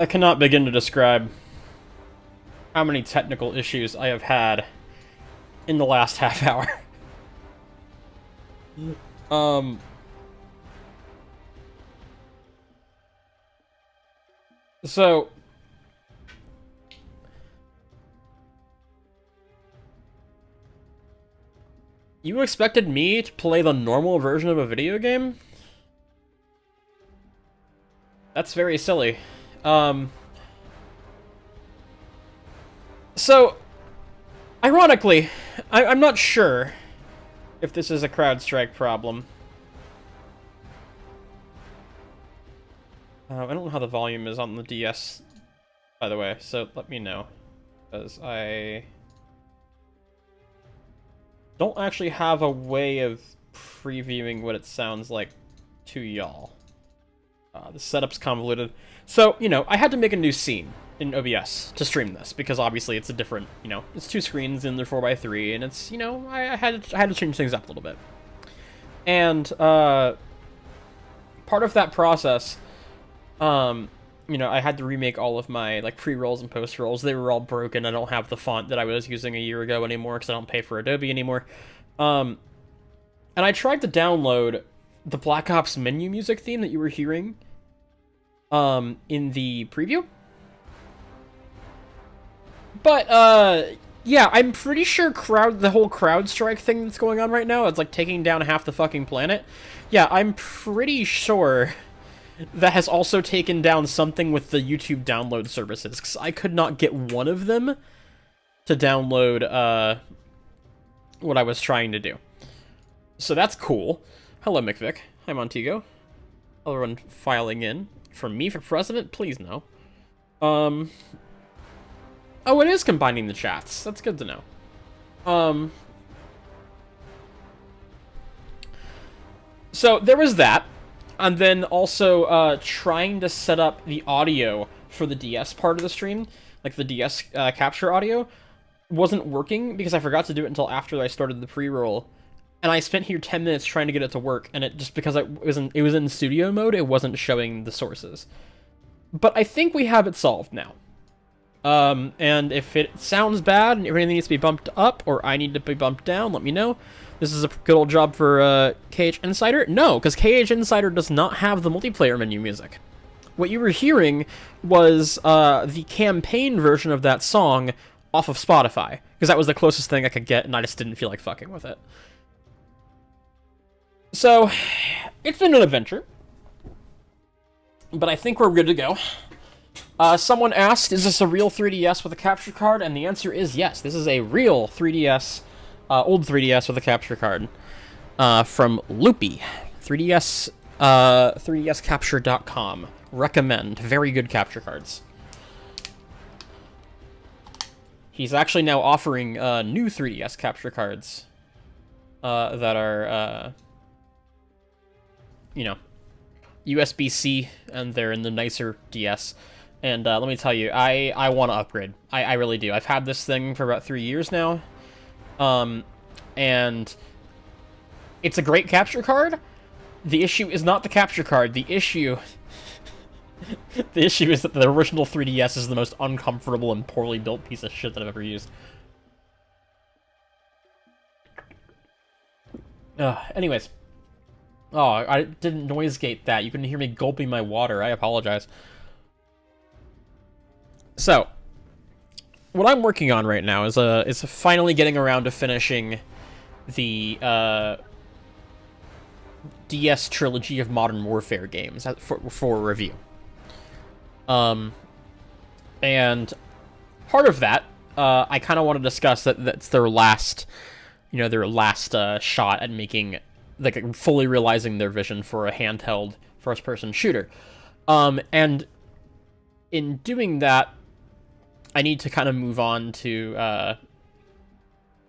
I cannot begin to describe how many technical issues I have had in the last half hour. um... So... You expected me to play the normal version of a video game? That's very silly. So, ironically, I'm not sure if this is a CrowdStrike problem. I don't know how the volume is on the DS, by the way, so let me know. Because I don't actually have a way of previewing what it sounds like to y'all. The setup's convoluted. So, you know, I had to make a new scene in OBS to stream this, because obviously it's a different, you know, it's 2 screens and they're 4x3, and it's, you know, I had to change things up a little bit. And, part of that process, you know, I had to remake all of my, like, pre-rolls and post-rolls. They were all broken. I don't have the font that I was using a year ago anymore, because I don't pay for Adobe anymore. And I tried to download the Black Ops menu music theme that you were hearing, in the preview. But, yeah, I'm pretty sure the whole CrowdStrike thing that's going on right now, it's like taking down half the fucking planet. Yeah, I'm pretty sure that has also taken down something with the YouTube download services, because I could not get one of them to download, what I was trying to do. So that's cool. Hello, McVick. Hi, Montego. Everyone filing in. From me for president? Please no. Oh, it is combining the chats. That's good to know. So there was that. And then also, trying to set up the audio for the DS part of the stream, like the DS capture audio, wasn't working because I forgot to do it until after I started the pre-roll. And I spent here 10 minutes trying to get it to work, and it just because it was in studio mode, it wasn't showing the sources. But I think we have it solved now. And if it sounds bad and everything needs to be bumped up, or I need to be bumped down, let me know. This is a good old job for KH Insider. No, because KH Insider does not have the multiplayer menu music. What you were hearing was the campaign version of that song off of Spotify, because that was the closest thing I could get, and I just didn't feel like fucking with it. So, it's been an adventure, but I think we're good to go. Someone asked, is this a real 3DS with a capture card? And the answer is yes. This is a real 3DS, old 3DS with a capture card, from Loopy. 3DScapture.com. Recommend. Very good capture cards. He's actually now offering, new 3DS capture cards, that are, you know, USB-C, and they're in the nicer DS. And let me tell you, I want to upgrade. I really do. I've had this thing for about 3 years now. And it's a great capture card. The issue is not the capture card. The issue is that the original 3DS is the most uncomfortable and poorly built piece of shit that I've ever used. Anyways. Oh, I didn't noise gate that. You couldn't hear me gulping my water. I apologize. So, what I'm working on right now is finally getting around to finishing the DS trilogy of Modern Warfare games for review. And part of that, I kind of want to discuss that's their last, you know, shot at making, like, fully realizing their vision for a handheld first-person shooter. And in doing that, I need to kind of move on to, you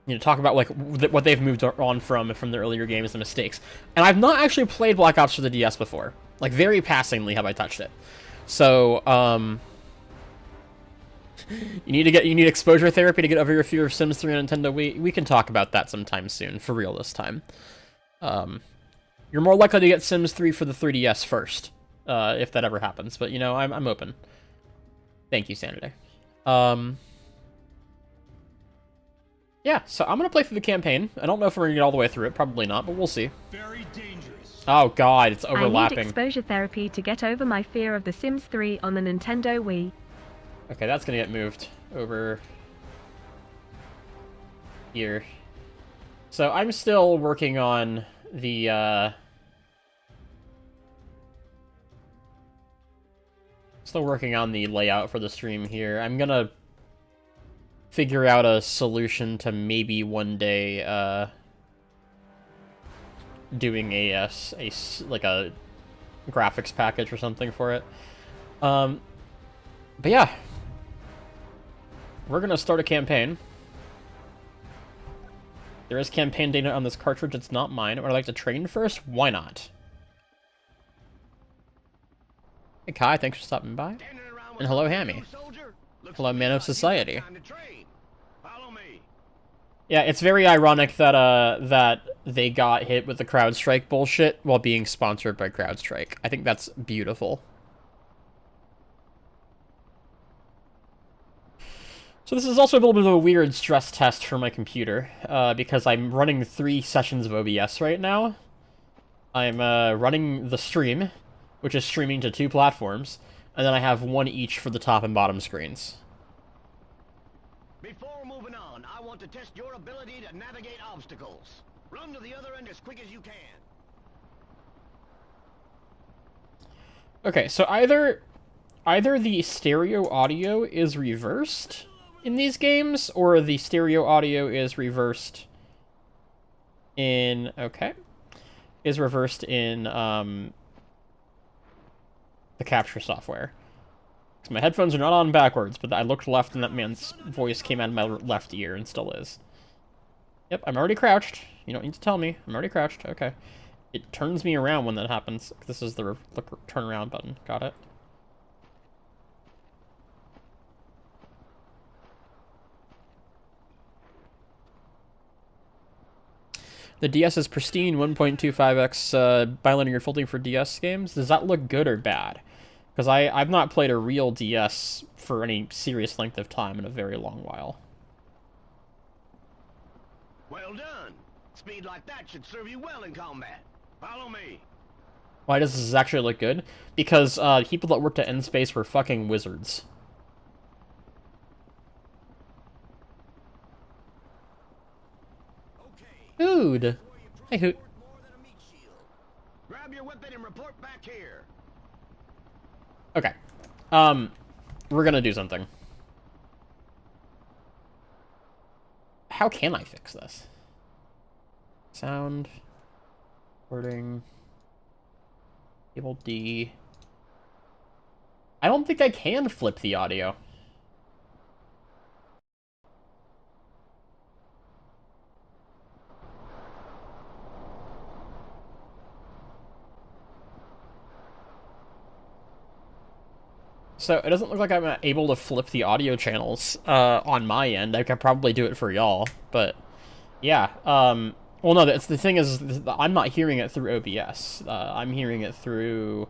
know, talk about, like, what they've moved on from their earlier games, the mistakes. And I've not actually played Black Ops for the DS before. Like, very passingly have I touched it. So, you need exposure therapy to get over your fear of Sims 3 on Nintendo Wii. We can talk about that sometime soon, for real this time. You're more likely to get Sims 3 for the 3DS first, if that ever happens. But, you know, I'm open. Thank you, Sanity. Yeah, so I'm gonna play through the campaign. I don't know if we're gonna get all the way through it. Probably not, but we'll see. Very dangerous. Oh god, it's overlapping. I need exposure therapy to get over my fear of The Sims 3 on the Nintendo Wii. Okay, that's gonna get moved over here. So I'm still working on the, still working on the layout for the stream here. I'm gonna figure out a solution to maybe one day, doing like a graphics package or something for it. But yeah. We're gonna start a campaign. There is campaign data on this cartridge, it's not mine. Would I like to train first? Why not? Hey Kai, thanks for stopping by. And hello Hammy. Hello Man of Society. Yeah, it's very ironic that that they got hit with the CrowdStrike bullshit while being sponsored by CrowdStrike. I think that's beautiful. So this is also a little bit of a weird stress test for my computer, because I'm running 3 sessions of OBS right now. I'm running the stream, which is streaming to 2 platforms, and then I have 1 each for the top and bottom screens. Before moving on, I want to test your ability to navigate obstacles. Run to the other end as quick as you can. Okay, so either the stereo audio is reversed in these games, or the stereo audio is reversed in... okay. Is reversed in, the capture software. Because my headphones are not on backwards, but I looked left and that man's voice came out of my left ear and still is. Yep, I'm already crouched. You don't need to tell me. I'm already crouched. Okay. It turns me around when that happens. This is the turn around button. Got it. The DS is pristine 1.25x bilinear filtering for DS games. Does that look good or bad? Because I've not played a real DS for any serious length of time in a very long while. Well done. Speed like that should serve you well in combat. Follow me. Why does this actually look good? Because people that worked at N-Space were fucking wizards. Hood. Hey, Hood. Grab your weapon and report back here. Okay. We're gonna do something. How can I fix this? Sound. Recording. Cable D. I don't think I can flip the audio. So it doesn't look like I'm able to flip the audio channels on my end. I could probably do it for y'all, but yeah. Well, no, the thing is, I'm not hearing it through OBS. I'm hearing it through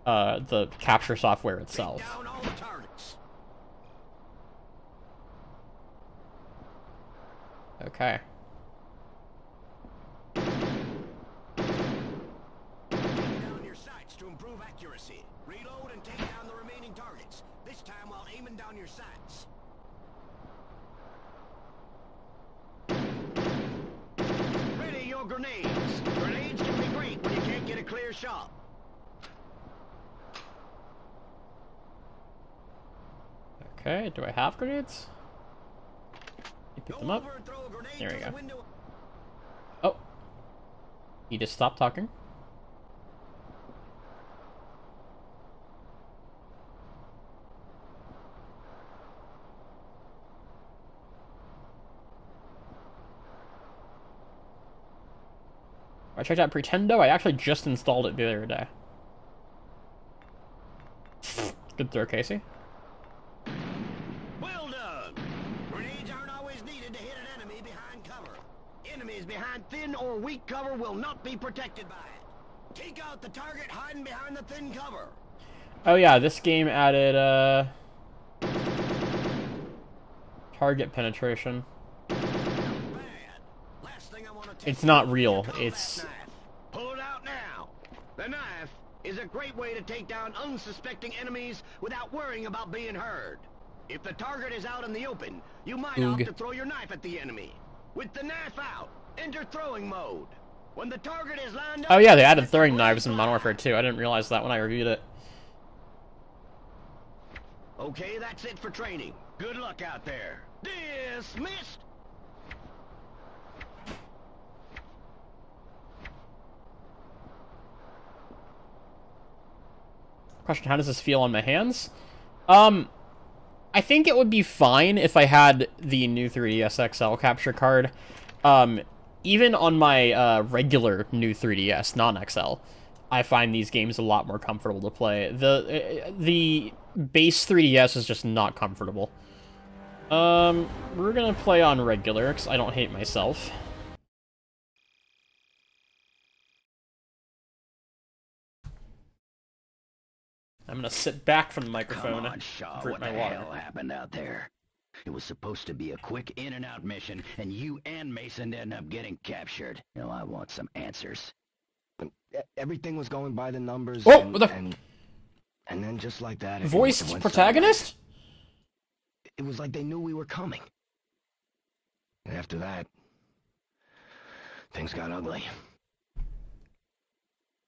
the capture software itself. Okay. Down your sights to improve accuracy. Reload and take down the remaining targets. This time while aiming down your sights. Ready your grenades. Grenades can be great when you can't get a clear shot. Okay, do I have grenades? You pick them up. There we go. Oh. He just stopped talking. I checked out Pretendo. I actually just installed it the other day. Good throw, Casey. Well done. Grenades aren't always needed to hit an enemy behind cover. Enemies behind thin or weak cover will not be protected by it. Take out the target hiding behind the thin cover. Oh yeah, this game added Target penetration. Last thing I want to It's not real. It's... Pull it out now. The knife is a great way to take down unsuspecting enemies without worrying about being heard. If the target is out in the open, you might opt to throw your knife at the enemy. With the knife out, enter throwing mode. When the target is lined up... Oh yeah, they added throwing knives in Modern Warfare 2. I didn't realize that when I reviewed it. Okay, that's it for training. Good luck out there. Dismissed! Question, how does this feel on my hands? I think it would be fine if I had the new 3DS XL capture card. Even on my regular new 3DS, non-XL, I find these games a lot more comfortable to play. The base 3DS is just not comfortable. We're gonna play on regular, because I don't hate myself. I'm gonna sit back from the microphone and drink my water. What the hell happened out there? It was supposed to be a quick in and out mission, and you and Mason ended up getting captured. You know, I want some answers. Everything was going by the numbers. Oh, and then just like that, voiced protagonist? It was like they knew we were coming. And after that, things got ugly.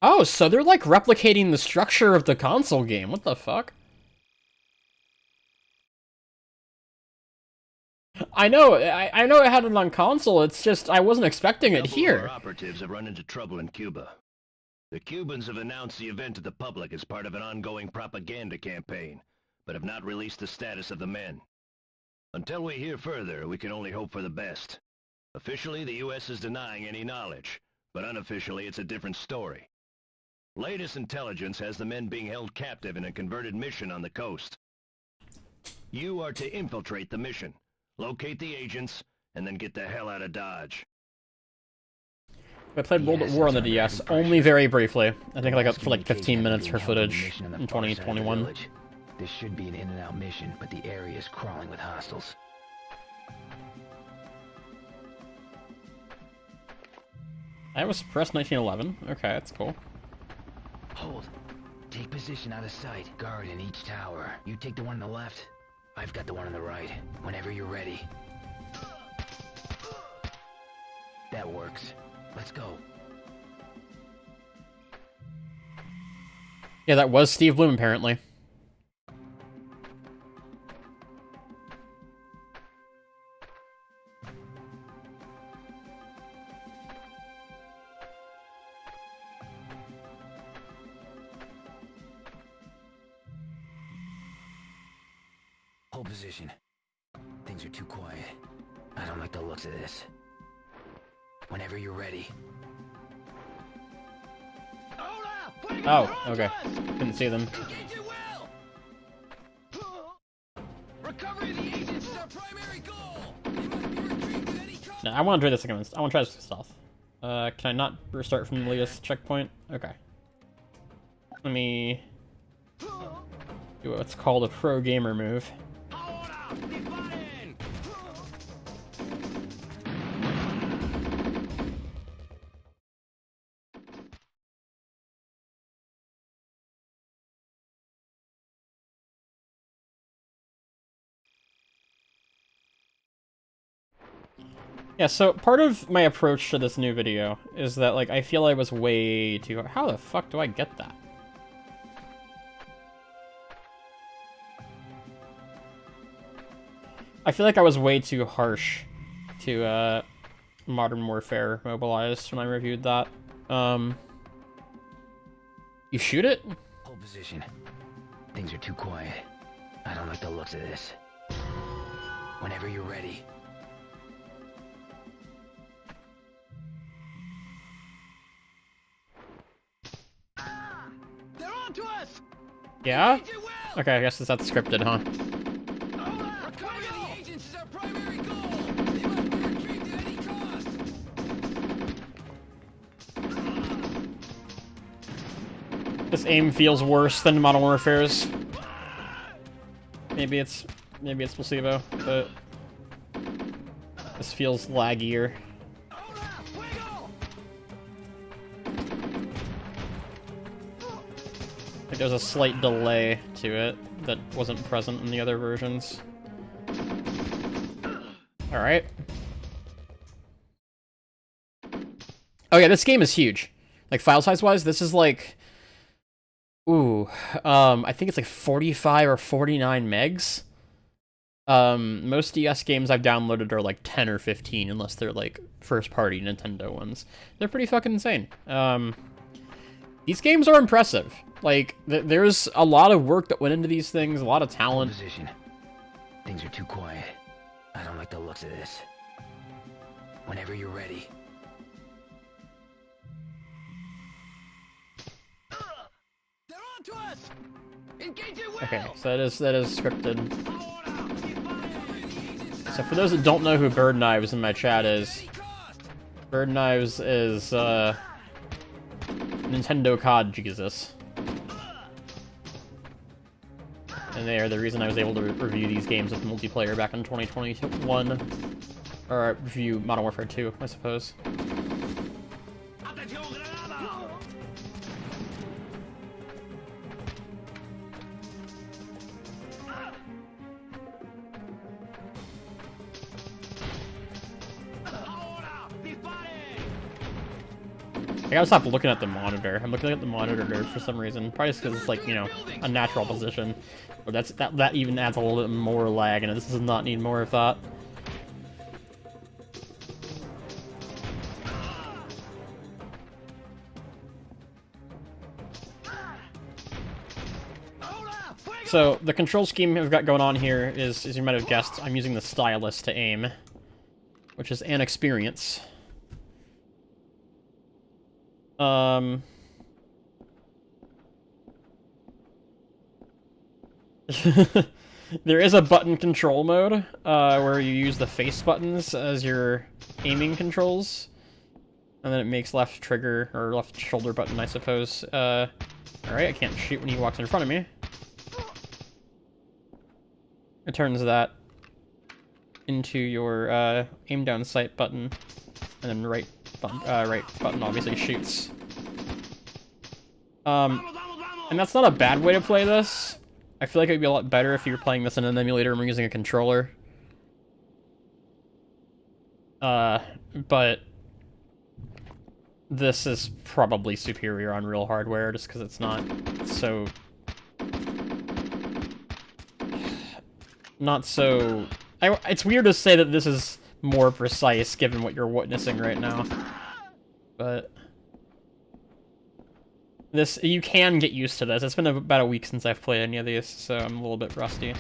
Oh, so they're like replicating the structure of the console game. What the fuck? I know it had it on console, it's just I wasn't expecting it here. Our operatives have run into trouble in Cuba. The Cubans have announced the event to the public as part of an ongoing propaganda campaign, but have not released the status of the men. Until we hear further, we can only hope for the best. Officially, the U.S. is denying any knowledge, but unofficially it's a different story. Latest intelligence has the men being held captive in a converted mission on the coast. You are to infiltrate the mission, locate the agents, and then get the hell out of Dodge. I played World at War on the DS, only very briefly. I think like for like 15 minutes for footage in 2021. This should be an in-and-out mission, but the area is crawling with hostiles. I was suppressed 1911. Okay, that's cool. Hold. Take position out of sight. Guard in each tower. You take the one on the left. I've got the one on the right. Whenever you're ready. That works. Let's go. Yeah, that was Steve Bloom, apparently. Hold position. Things are too quiet. I don't like the looks of this. Whenever you're ready. Oh, okay. Couldn't see them. Recovery of the agents is our primary goal. They must be retrieved at any cost. No, I want to try this again. I want to try this stealth. Can I not restart from the latest checkpoint? Okay. Let me do what's called a pro gamer move. Yeah, so part of my approach to this new video is that, like, I feel I was way too... How the fuck do I get that? I feel like I was way too harsh to, Modern Warfare Mobilized when I reviewed that. You shoot it? Hold position. Things are too quiet. I don't like the looks of this. Whenever you're ready. They're on to us. Yeah? Okay, I guess that's scripted, huh? Recovery of the agents is our primary goal. They must be retrieved at any cost. This aim feels worse than Modern Warfare's. Maybe it's placebo, but This feels laggier. Like there's a slight delay to it that wasn't present in the other versions. Alright. Oh yeah, this game is huge. Like, file size-wise, this is like... Ooh, I think it's like 45 or 49 megs. Most DS games I've downloaded are like 10 or 15, unless they're like first-party Nintendo ones. They're pretty fucking insane. These games are impressive. Like, there's a lot of work that went into these things, a lot of talent. Position. Things are too quiet. I don't like the looks of this. Whenever you're ready. They're on to us! Engage it well! Okay, so that is scripted. So for those that don't know who Bird Knives in my chat is, Bird Knives is, Nintendo COD Jesus. And they are the reason I was able to review these games with multiplayer back in 2021. Or review Modern Warfare 2, I suppose. I gotta stop looking at the monitor. I'm looking at the monitor for some reason. Probably just because it's like, you know, a natural position. But that even adds a little bit more lag, and this does not need more of that. So, the control scheme I've got going on here is, as you might have guessed, I'm using the stylus to aim. Which is an experience. There is a button control mode, where you use the face buttons as your aiming controls. And then it makes left trigger, or left shoulder button, I suppose. Alright, I can't shoot when he walks in front of me. It turns that into your, aim down sight button. And then right button obviously shoots. And that's not a bad way to play this. I feel like it would be a lot better if you were playing this in an emulator and we're using a controller. But this is probably superior on real hardware just because it's not so... It's weird to say that this is more precise given what you're witnessing right now. But... you can get used to this. It's been about a week since I've played any of these, so I'm a little bit rusty.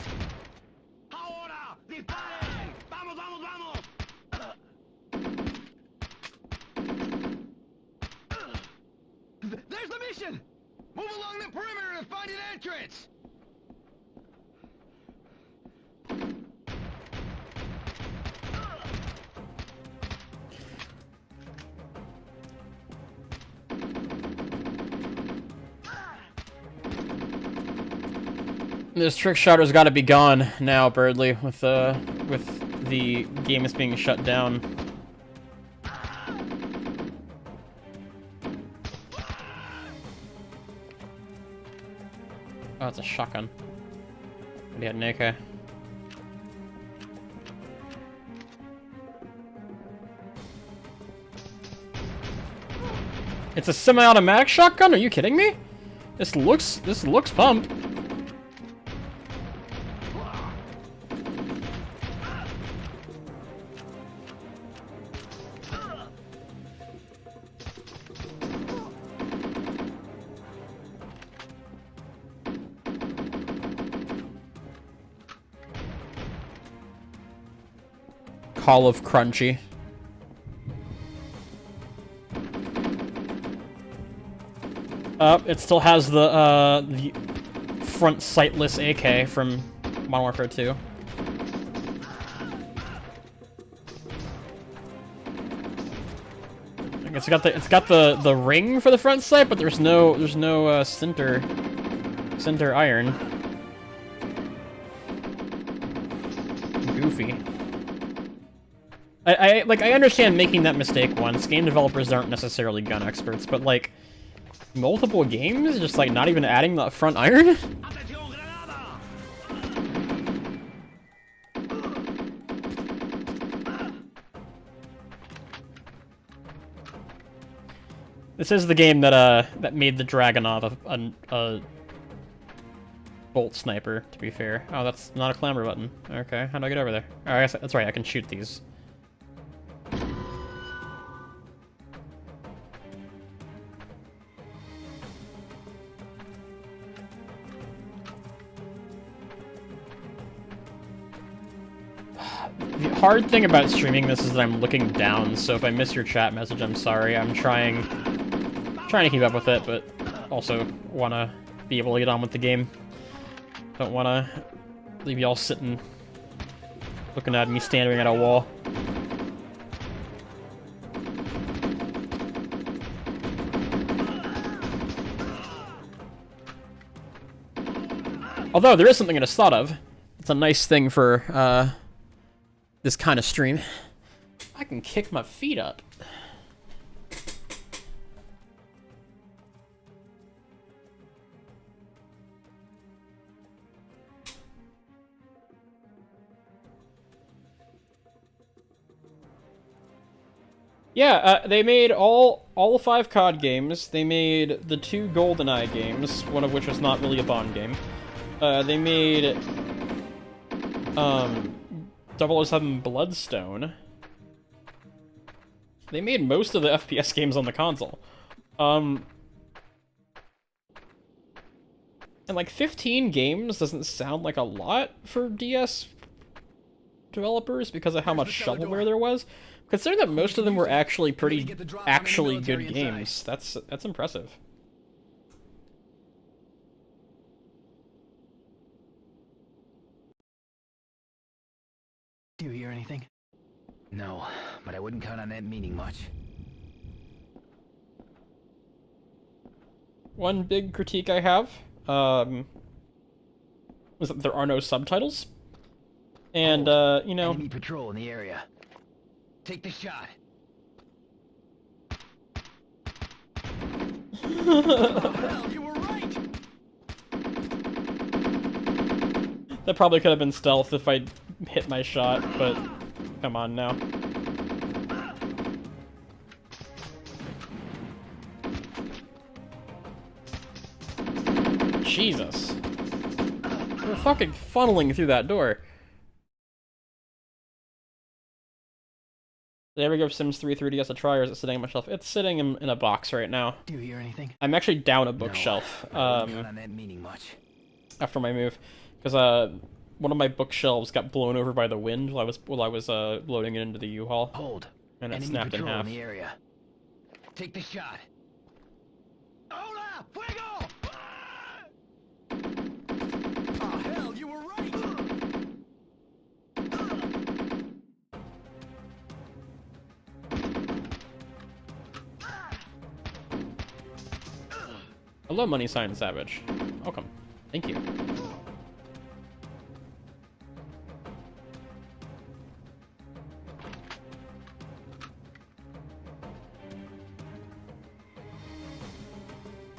There's the mission! Move along the perimeter and find an entrance! This trick shotter's got to be gone now, Birdley, with the game is being shut down. Oh, it's a shotgun. What do you got, AK? It's a semi-automatic shotgun? Are you kidding me? This looks pumped. Call of Crunchy. It still has the front sightless AK from Modern Warfare 2. I guess it's got the ring for the front sight, but there's no center iron. Goofy. I understand making that mistake once. Game developers aren't necessarily gun experts, but like multiple games, just like not even adding the front iron. This is the game that made the Dragonov a bolt sniper, to be fair. Oh, that's not a clamber button. Okay, how do I get over there? Oh, I guess that's right, I can shoot these. The hard thing about streaming this is that I'm looking down, so if I miss your chat message, I'm sorry. I'm trying to keep up with it, but also want to be able to get on with the game. Don't want to leave y'all sitting, looking at me staring at a wall. Although, there is something I just thought of. It's a nice thing for, this kind of stream. I can kick my feet up. Yeah, they made all 5 COD games. They made the 2 GoldenEye games, one of which was not really a Bond game. They made 007 Bloodstone. They made most of the FPS games on the console. And like 15 games doesn't sound like a lot for DS developers because of how much shovelware there was. Considering that most of them were actually good games, that's impressive. Do you hear anything? No, but I wouldn't count on that meaning much. One big critique I have, is that there are no subtitles. And, you know... Enemy patrol in the area. Take the shot. Oh, hell, you were right! That probably could have been stealth if I hit my shot, but come on now. Jesus. We're fucking funneling through that door. Did I ever give Sims 3 3DS a try, or is it sitting on my shelf? It's sitting in a box right now. Do you hear anything? I'm actually down a bookshelf. No, I wouldn't count on that meaning much. After my move, because one of my bookshelves got blown over by the wind while I was loading it into the U-Haul. Hold. And it Enemy snapped in patrol half. in the area. Take the shot. Hola! Fuego! Oh, hell, you were right! Hello, Money Sign Savage. Welcome. Thank you.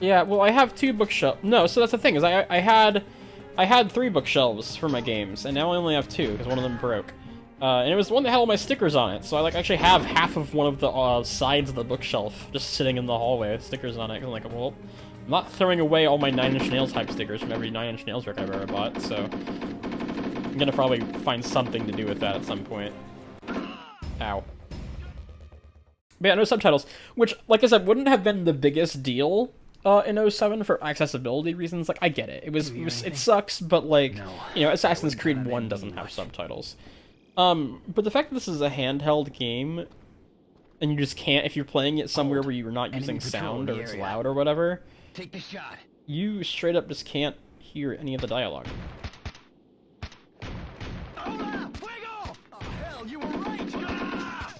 Yeah, well, I have 2 bookshelves. No, so that's the thing, is I had 3 bookshelves for my games, and now I only have 2, because one of them broke. And it was the one that had all my stickers on it, so I like actually have half of one of the sides of the bookshelf just sitting in the hallway with stickers on it. I'm like, well, I'm not throwing away all my 9 Inch Nails type stickers from every 9 Inch Nails brick I've ever bought, so I'm gonna probably find something to do with that at some point. Ow. But yeah, no subtitles, which, like I said, wouldn't have been the biggest deal in 07 for accessibility reasons. Like, I get it. It sucks, but like, No, you know, Assassin's I wouldn't Creed count on 1 that doesn't meaning have much. subtitles. But the fact that this is a handheld game, and you just can't, if you're playing it somewhere where you're not Enemy using patrol sound in or the it's area. loud or whatever, Take the shot. you straight up just can't hear any of the dialogue. Hola! Fuego! Oh, hell, you were right! Ah!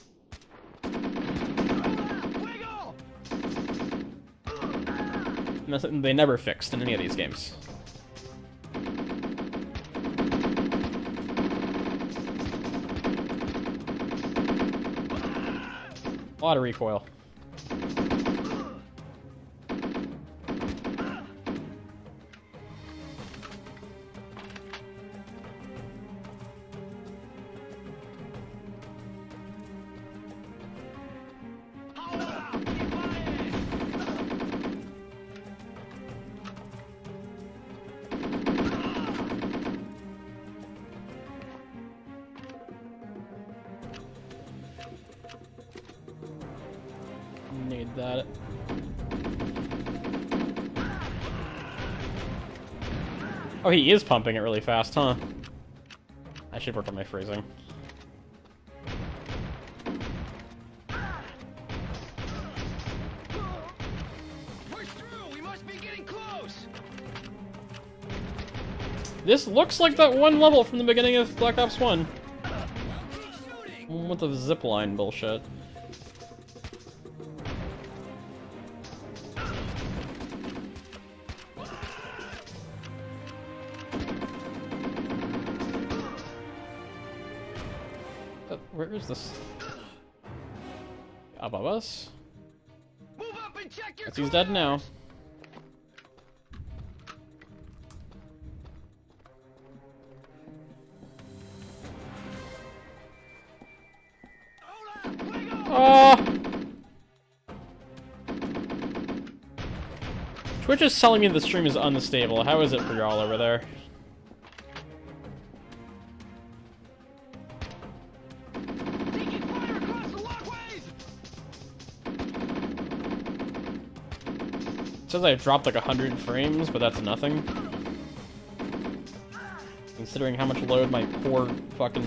Hola! Fuego! And that's something they never fixed in any of these games. A lot of recoil. Need that. Oh, he is pumping it really fast, huh? I should work on my phrasing. Push through! We must be getting close! This looks like that one level from the beginning of Black Ops 1. With the zipline bullshit. Where is this? Above us? Move up and check your He's dead now. Twitch is telling me the stream is unstable. How is it for y'all over there? It says I dropped like 100 frames, but that's nothing. Considering how much load my poor fucking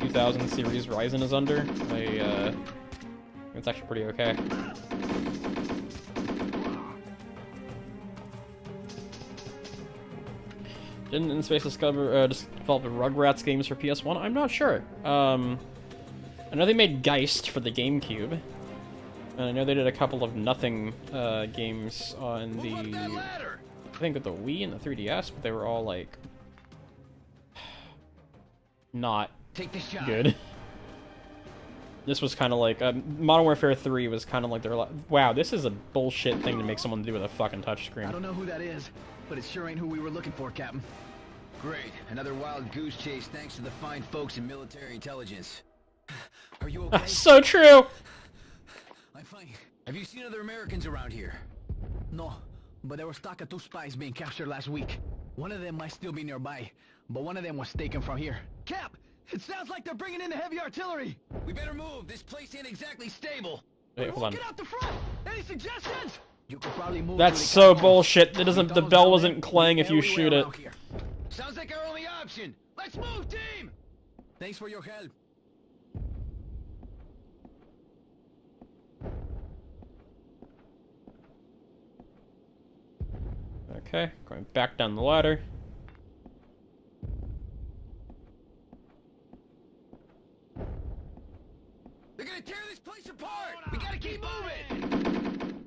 2000 series Ryzen is under, it's actually pretty okay. Didn't InSpace develop Rugrats games for PS1? I'm not sure. I know they made Geist for the GameCube. And I know they did a couple of Nothing games on the... I think with the Wii and the 3DS, but they were all, like... not good. This was kind of like... Modern Warfare 3 was kind of like... Wow, this is a bullshit thing to make someone do with a fucking touchscreen. I don't know who that is, but it sure ain't who we were looking for, Captain. Great. Another wild goose chase thanks to the fine folks in military intelligence. Are you okay? So true! I'm fine. Have you seen other Americans around here? No, but there were stock of 2 spies being captured last week. One of them might still be nearby, but one of them was taken from here. Cap! It sounds like they're bringing in the heavy artillery! We better move. This place ain't exactly stable. Wait, hold on. Get out the front! Any suggestions? You could probably move. That's so bullshit. It doesn't. The bell wasn't clang if you shoot it. Sounds like our only option. Let's move, team! Thanks for your help. Okay, going back down the ladder. They're gonna tear this place apart! We gotta keep moving!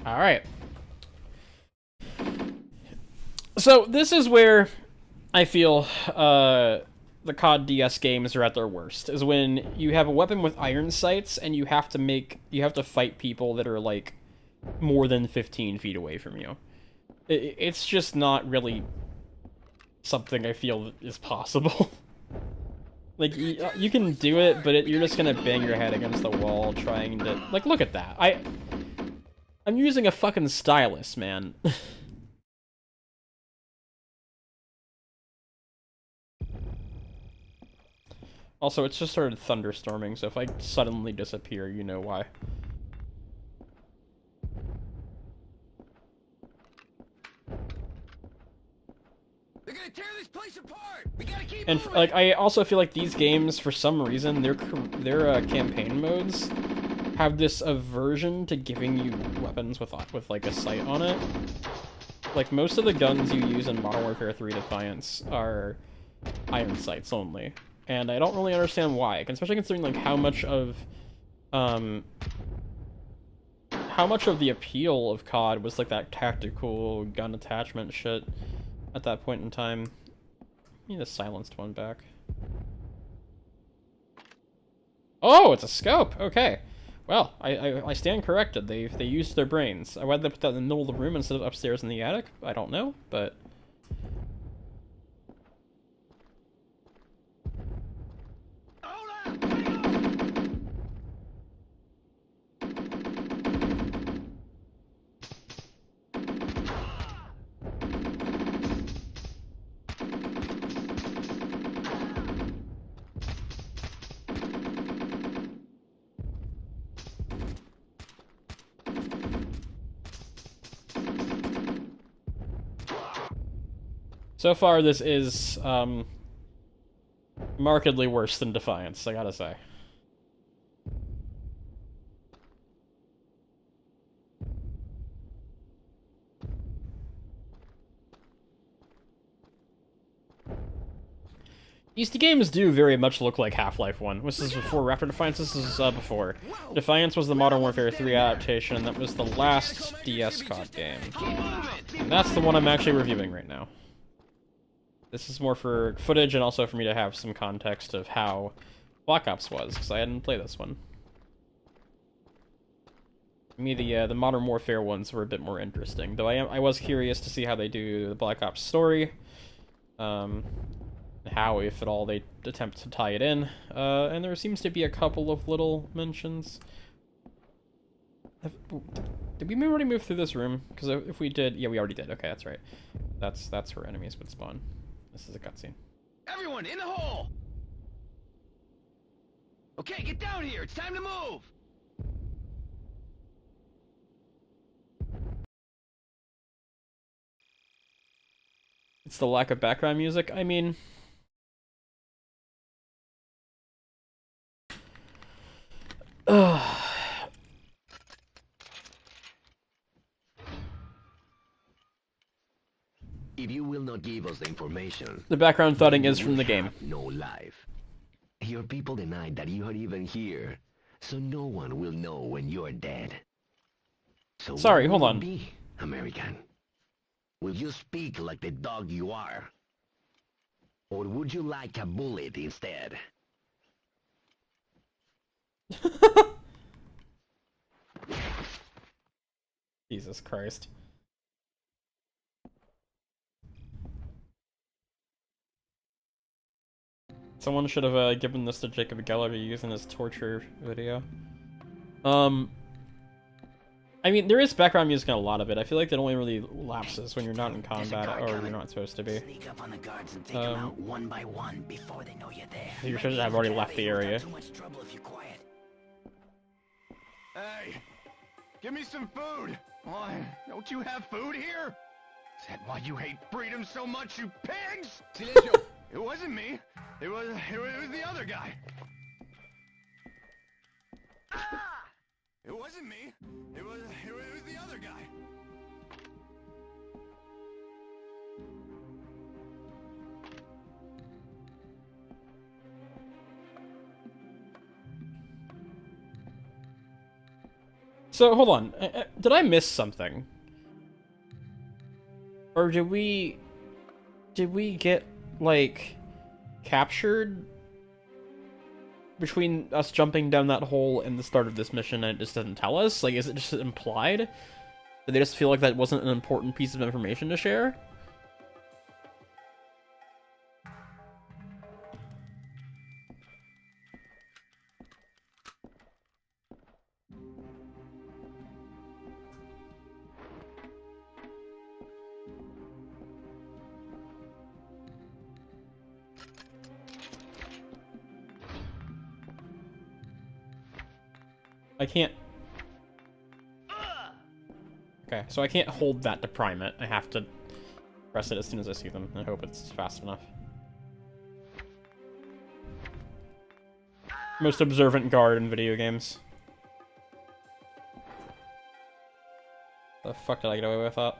Alright. So, this is where I feel the COD DS games are at their worst, is when you have a weapon with iron sights and you have to fight people that are like more than 15 feet away from you. It's just not really something I feel is possible. Like, you can do it, but you're just gonna bang your head against the wall trying to... Like, look at that. I'm using a fucking stylus, man. Also, it's just started thunderstorming, so if I suddenly disappear, you know why. They're gonna tear this place apart. We gotta keep And moving. like, I also feel like these games, for some reason, their campaign modes have this aversion to giving you weapons with like a sight on it. Like, most of the guns you use in Modern Warfare 3 Defiance are iron sights only. And I don't really understand why, especially considering like how much of the appeal of COD was like that tactical gun attachment shit at that point in time. I need a silenced one back. Oh, it's a scope. Okay. Well, I stand corrected. They used their brains. Why did they put that in the middle of the room instead of upstairs in the attic? I don't know, but... So far, this is, markedly worse than Defiance, I gotta say. These games do very much look like Half-Life 1. This is before or after Defiance? This is before. Defiance was the Modern Warfare 3 adaptation, and that was the last DS COD game. And that's the one I'm actually reviewing right now. This is more for footage and also for me to have some context of how Black Ops was, because I hadn't played this one. To me, the Modern Warfare ones were a bit more interesting, though I was curious to see how they do the Black Ops story. How, if at all, they attempt to tie it in. And there seems to be a couple of little mentions. Did we already move through this room? Because if we did... Yeah, we already did. Okay, that's right. That's where enemies would spawn. This is a cutscene. Everyone, in the hole! Okay, get down here. It's time to move! It's the lack of background music. I mean... If you will not give us the information... The background thudding is from the game. No life. Your people denied that you are even here, so no one will know when you're dead. So Sorry, what hold will on. it be, American? Will you speak like the dog you are? Or would you like a bullet instead? Jesus Christ. Someone should have given this to Jacob Geller to use in his torture video. I mean, there is background music in a lot of it. I feel like that only really lapses when you're not in combat or you're not supposed to be. Sneak up on the guards and take them out one by one before they know you're there. You should have already left the area. Too much trouble if you're quiet. Hey, give me some food. Why, don't you have food here? Is that why you hate freedom so much, you pigs? Silencio. It wasn't me. It was the other guy. Ah! It wasn't me. It was the other guy. So, hold on. Did I miss something? Or did we get, like, captured between us jumping down that hole and the start of this mission and it just doesn't tell us? Like, is it just implied? Did they just feel like that wasn't an important piece of information to share? I can't... Okay, so I can't hold that to prime it. I have to press it as soon as I see them. I hope it's fast enough. Most observant guard in video games. The fuck did I get away with that?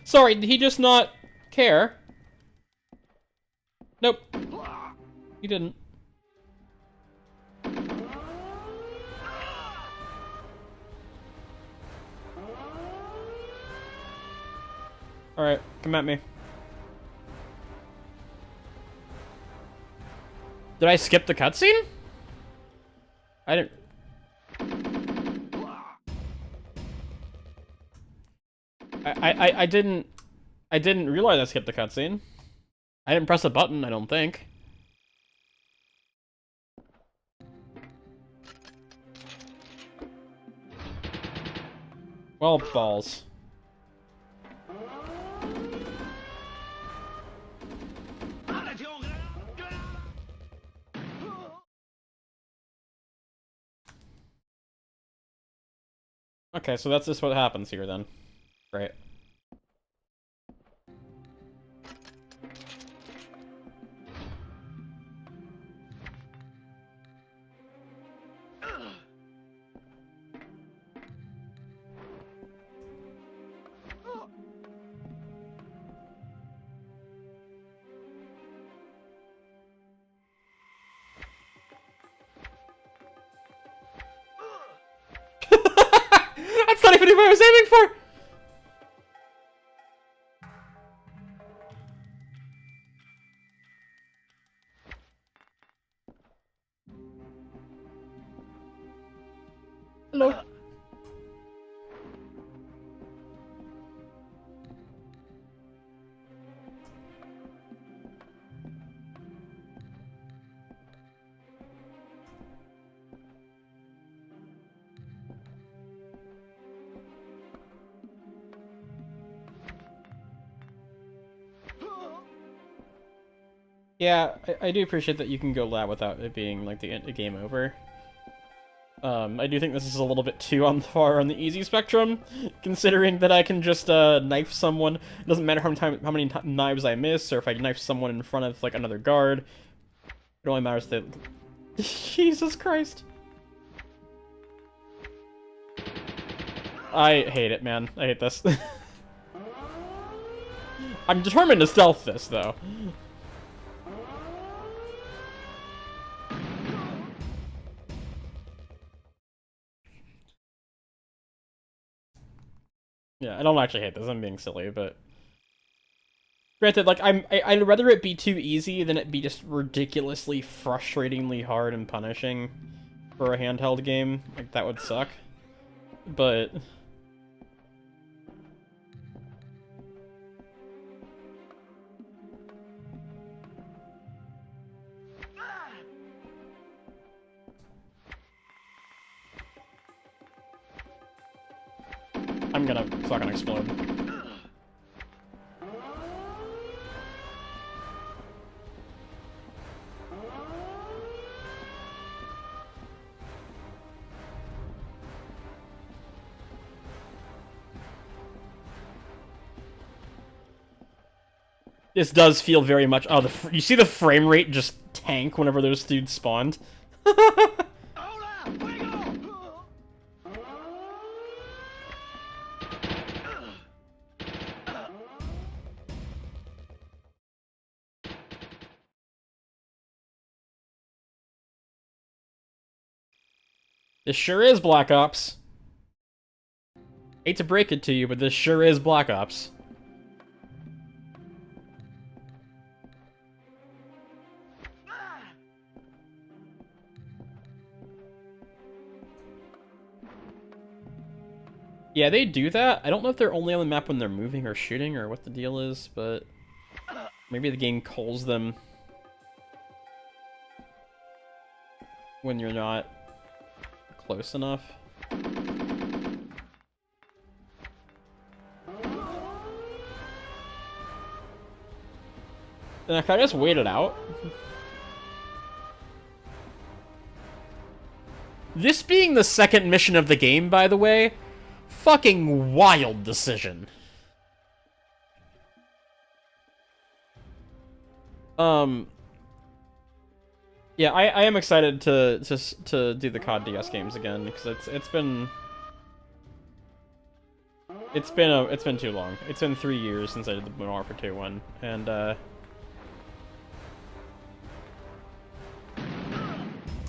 Sorry, did he just not care? Nope. He didn't. Alright, come at me. Did I skip the cutscene? I didn't... I didn't realize I skipped the cutscene. I didn't press a button, I don't think. Well, balls. Okay, so that's just what happens here then. Right. That's not even what I was aiming for! Hello. Yeah, I do appreciate that you can go lab without it being, like, the game over. I do think this is a little bit too far on the easy spectrum, considering that I can just, knife someone. It doesn't matter how many knives I miss, or if I knife someone in front of, like, another guard. It only matters that... Jesus Christ. I hate it, man. I hate this. I'm determined to stealth this, though. Yeah, I don't actually hate this. I'm being silly, but... Granted, like, I'd rather it be too easy than it be just ridiculously, frustratingly hard and punishing for a handheld game. Like, that would suck. But... I'm gonna fucking explode. This does feel very much... Oh, you see the frame rate just tank whenever those dudes spawned? This sure is Black Ops. Hate to break it to you, but this sure is Black Ops. Yeah, they do that. I don't know if they're only on the map when they're moving or shooting or what the deal is, but maybe the game calls them when you're not close enough. Then can I just wait it out? This being the second mission of the game, by the way, fucking wild decision. Yeah, I am excited to do the COD DS games again because it's been too long. It's been 3 years since I did the Modern Warfare 2 one, and I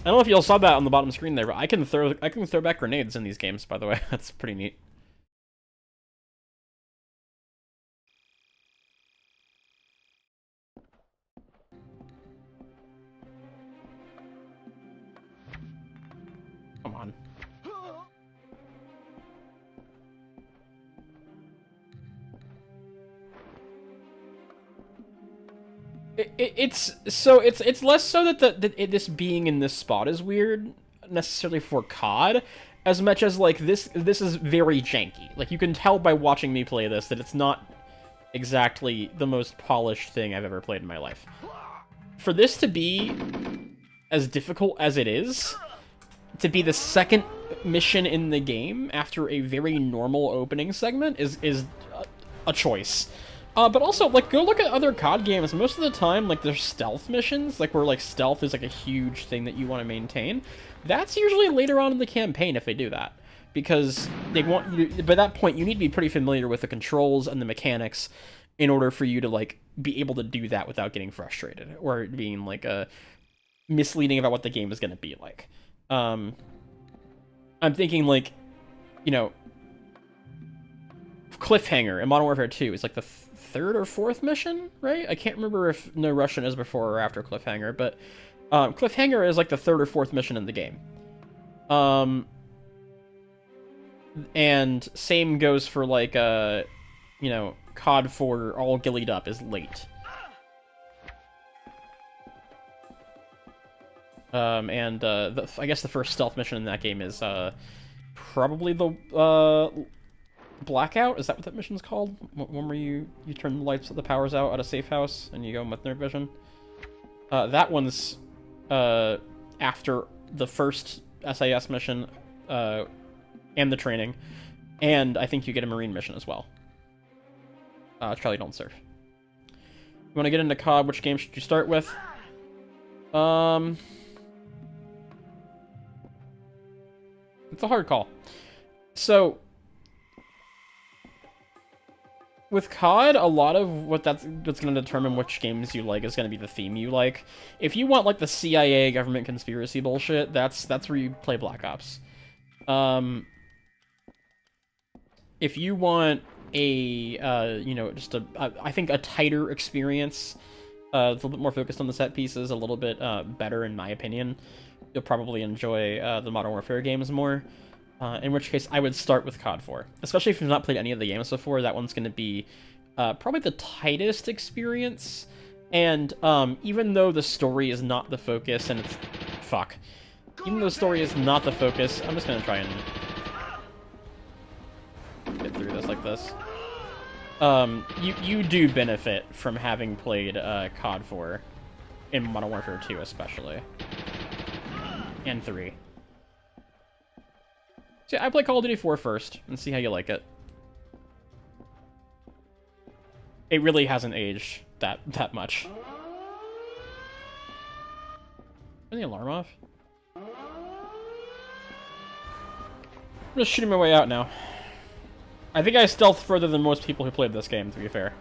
don't know if y'all saw that on the bottom screen there, but I can throw back grenades in these games. By the way, that's pretty neat. It's less so that this being in this spot is weird necessarily for COD, as much as like this is very janky. Like you can tell by watching me play this that it's not exactly the most polished thing I've ever played in my life. For this to be as difficult as it is, to be the second mission in the game after a very normal opening segment is a choice. But also, like, go look at other COD games. Most of the time, like, there's stealth missions, like, where, like, stealth is, like, a huge thing that you want to maintain. That's usually later on in the campaign if they do that. Because they want you to, by that point, you need to be pretty familiar with the controls and the mechanics in order for you to, like, be able to do that without getting frustrated. Or being, like, misleading about what the game is going to be like. I'm thinking, like, you know, Cliffhanger in Modern Warfare 2 is, like, the third or fourth mission, right? I can't remember if No Russian is before or after Cliffhanger, but Cliffhanger is like the third or fourth mission in the game. And same goes for like you know, COD 4 all gillied up is late. I guess the first stealth mission in that game is probably the Blackout? Is that what that mission's called? One where you turn the lights, the powers out at a safe house, and you go in with night vision? That one's after the first SAS mission and the training, and I think you get a Marine mission as well. Charlie, don't surf. You want to get into COD, which game should you start with? It's a hard call. So, with COD, a lot of what's going to determine which games you like is going to be the theme you like. If you want, like, the CIA government conspiracy bullshit, that's where you play Black Ops. If you want a, you know, just I think a tighter experience, it's a little bit more focused on the set pieces, a little bit better in my opinion, you'll probably enjoy the Modern Warfare games more. In which case, I would start with COD 4. Especially if you've not played any of the games before, that one's going to be probably the tightest experience. And even though the story is not the focus, and it's... Fuck. Even though the story is not the focus, I'm just going to try and get through this like this. You do benefit from having played COD 4 in Modern Warfare 2 especially. And 3. So I play Call of Duty 4 first, and see how you like it. It really hasn't aged that much. Turn the alarm off? I'm just shooting my way out now. I think I stealthed further than most people who played this game, to be fair.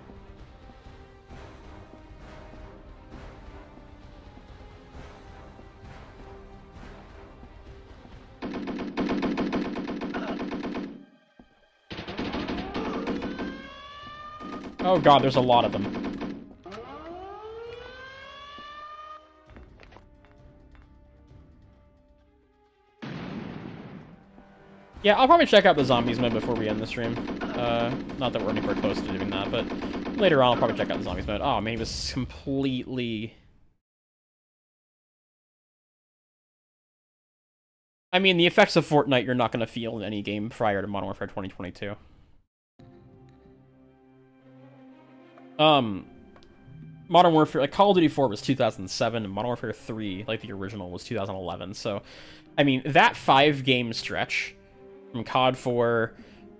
Oh god, there's a lot of them. Yeah, I'll probably check out the zombies mode before we end the stream. Not that we're anywhere close to doing that, but later on I'll probably check out the zombies mode. Oh man, he was completely... I mean, the effects of Fortnite you're not going to feel in any game prior to Modern Warfare 2022. Modern Warfare, like, Call of Duty 4 was 2007, and Modern Warfare 3, like the original, was 2011, so, I mean, that 5-game stretch, from COD 4,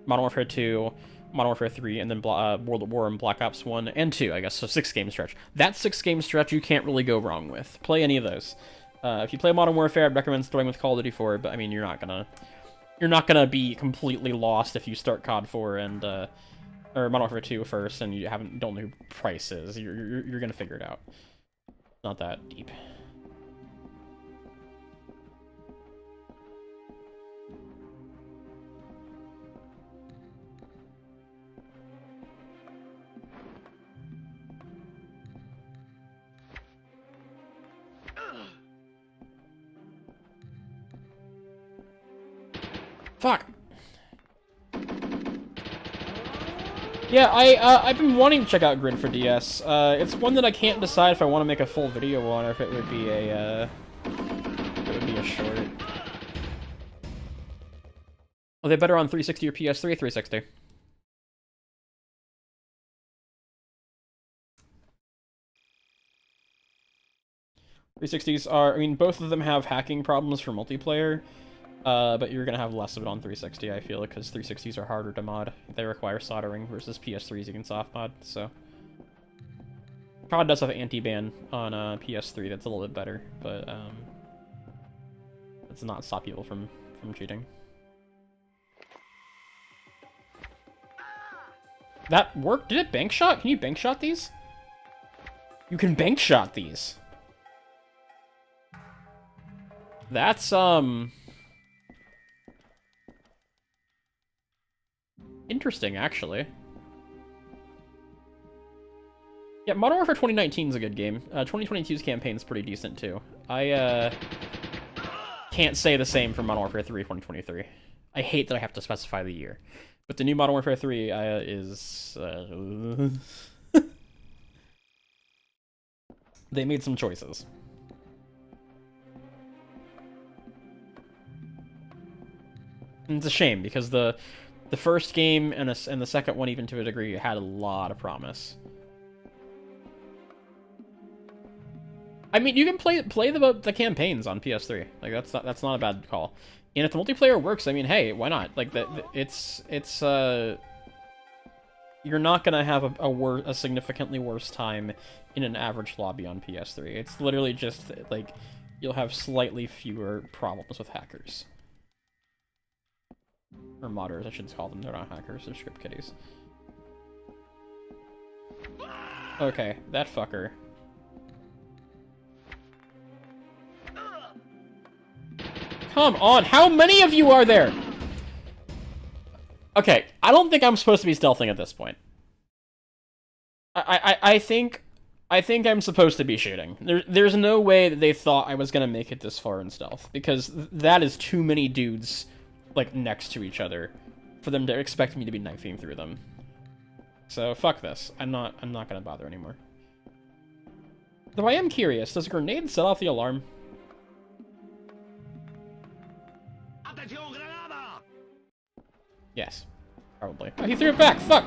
Modern Warfare 2, Modern Warfare 3, and then World at War and Black Ops 1 and 2, I guess, so 6-game stretch. That 6-game stretch you can't really go wrong with. Play any of those. If you play Modern Warfare, I'd recommend starting with Call of Duty 4, but, I mean, you're not gonna be completely lost if you start COD 4 and, or Modern Warfare 2 first, and you don't know who Price is. You're gonna figure it out. Not that deep. Fuck! Yeah, I've been wanting to check out Grid for DS. It's one that I can't decide if I want to make a full video on or if it would be a short. Are they better on 360 or PS3? 360. .360s are, I mean, both of them have hacking problems for multiplayer, but you're gonna have less of it on 360, I feel, because 360s are harder to mod. They require soldering versus PS3s you can soft mod, so. COD does have anti-ban on PS3 that's a little bit better, but it does not stop people from cheating. That worked? Did it bank shot? Can you bank shot these? You can bank shot these. That's, interesting, actually. Yeah, Modern Warfare 2019 is a good game. 2022's campaign is pretty decent, too. I, can't say the same for Modern Warfare 3 2023. I hate that I have to specify the year. But the new Modern Warfare 3 is, they made some choices. And it's a shame, because the first game and the second one, even to a degree, had a lot of promise. I mean, you can play the campaigns on PS3. Like, that's not a bad call. And if the multiplayer works, I mean, hey, why not? Like, it's you're not gonna have a significantly worse time in an average lobby on PS3. It's literally just, like, you'll have slightly fewer problems with hackers. Or modders, I should call them. They're not hackers, they're script kiddies. Okay, that fucker. Come on, how many of you are there? Okay, I don't think I'm supposed to be stealthing at this point. I think I'm supposed to be shooting. There's no way that they thought I was gonna make it this far in stealth, because that is too many dudes, like, next to each other for them to expect me to be knifing through them. So fuck this. I'm not gonna bother anymore. Though I am curious, does a grenade set off the alarm? Yes, probably. Oh, he threw it back. Fuck.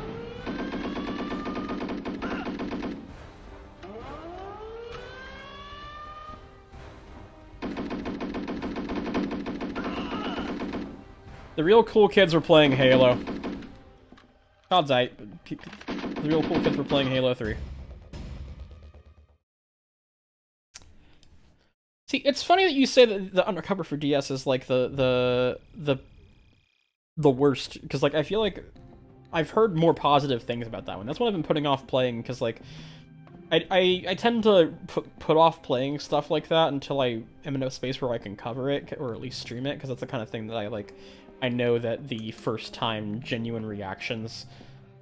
The real cool kids were playing Halo. God's eye. The real cool kids were playing Halo 3. See, it's funny that you say that the Undercover for DS is like the worst, because, like, I feel like I've heard more positive things about that one. That's what I've been putting off playing, because, like, I tend to put off playing stuff like that until I am in a space where I can cover it, or at least stream it, because that's the kind of thing that I know that the first time genuine reactions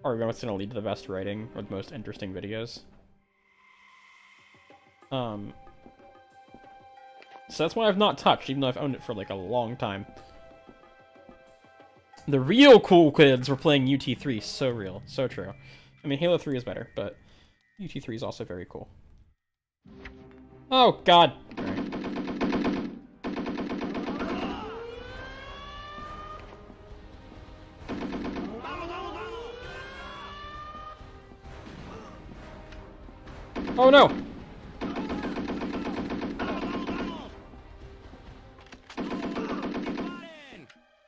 are what's going to lead to the best writing or the most interesting videos. So that's why I've not touched, even though I've owned it for, like, a long time. The real cool kids were playing UT3. So real. So true. I mean, Halo 3 is better, but UT3 is also very cool. Oh, God. All right. Oh, no.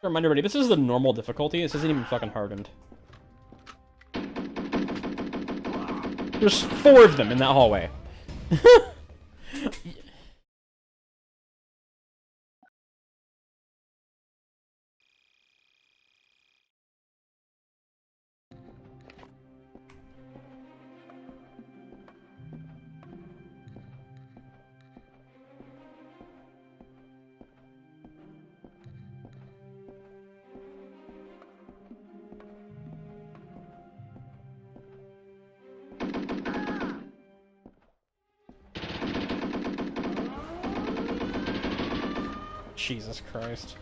Remind everybody, this is the normal difficulty. This isn't even fucking hardened. There's 4 of them in that hallway. Jesus Christ.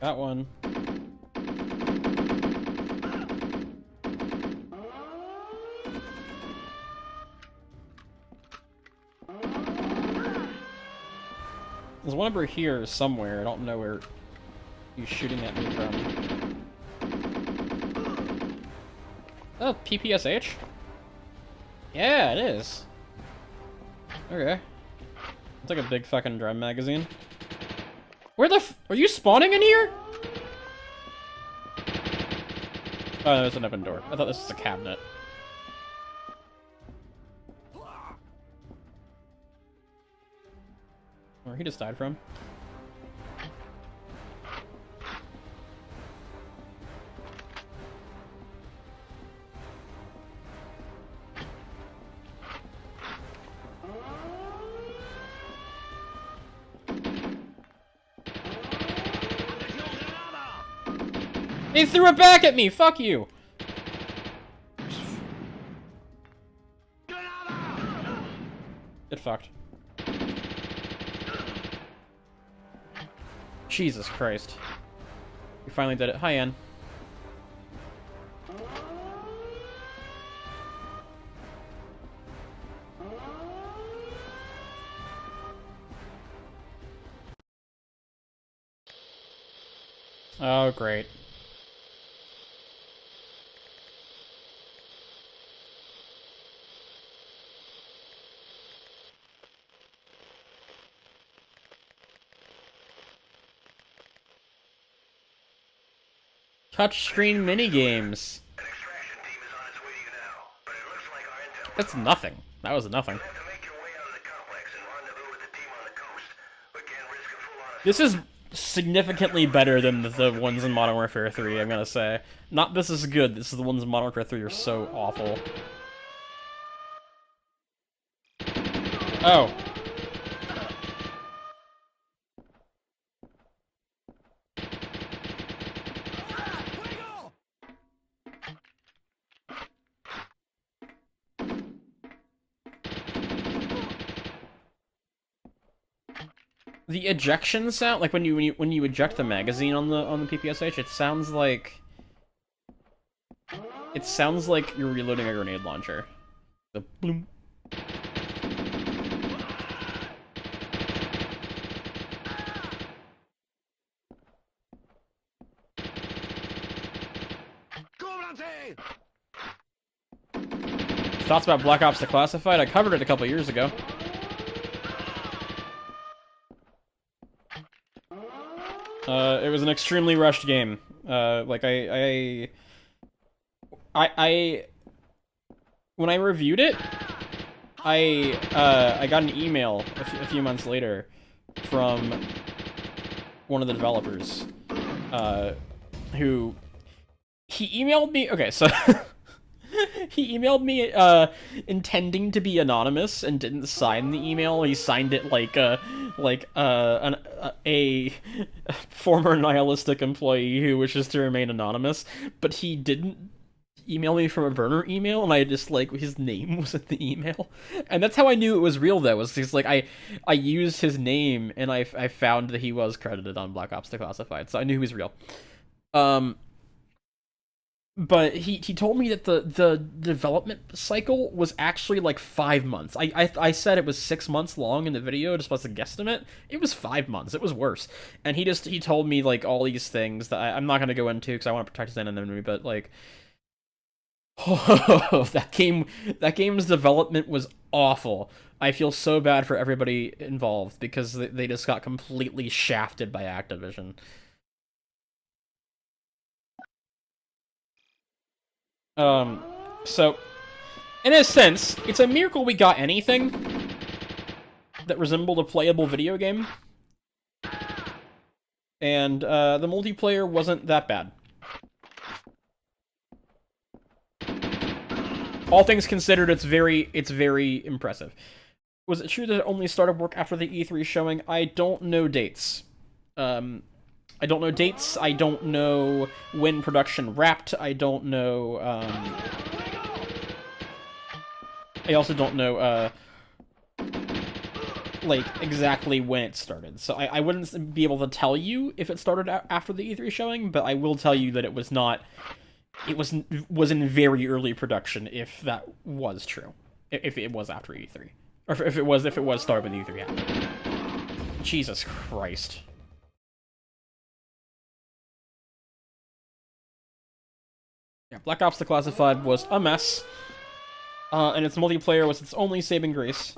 Got one. There's one over here somewhere. I don't know where he's shooting at me from. Oh, PPSH? Yeah, it is. Okay. It's like a big fucking drum magazine. Where the f- are you spawning in here? Oh, no, it's an open door. I thought this was a cabinet. Where he just died from. He threw it back at me! Fuck you! Get fucked. Jesus Christ. You finally did it. Hi, Ann. Oh, great. Touchscreen minigames. That's nothing. That was nothing. This is significantly better than the ones in Modern Warfare 3, I'm gonna say. Not this is good, this is the ones in Modern Warfare 3 are so awful. Oh. The ejection sound, like when you eject the magazine on the PPSH, it sounds like you're reloading a grenade launcher. The bloom. Thoughts about Black Ops Declassified? I covered it a couple years ago. It was an extremely rushed game. Like I when I reviewed it, I got an email a few months later from one of the developers, who he emailed me. Okay, so he emailed me intending to be anonymous and didn't sign the email. He signed it like a former nihilistic employee who wishes to remain anonymous, but he didn't email me from a burner email, and I just, like, his name was in the email. And that's how I knew it was real, though, was because, like, I used his name, and I found that he was credited on Black Ops Declassified, so I knew he was real. But he told me that the development cycle was actually like 5 months. I said it was 6 months long in the video, just was a guesstimate. It was 5 months. It was worse. And he told me like all these things that I'm not gonna go into because I want to protect his anonymity. But like, oh, that game's development was awful. I feel so bad for everybody involved because they just got completely shafted by Activision. So, in a sense, it's a miracle we got anything that resembled a playable video game. And, the multiplayer wasn't that bad. All things considered, it's very impressive. Was it true that it only started work after the E3 showing? I don't know dates. I don't know dates, I don't know when production wrapped, I don't know, I also don't know, like, exactly when it started. So I wouldn't be able to tell you if it started after the E3 showing, but I will tell you that it was not... It was in very early production, if that was true. If it was after E3. Or if it was started when E3 happened. Jesus Christ. Yeah, Black Ops Declassified was a mess. And its multiplayer was its only saving grace.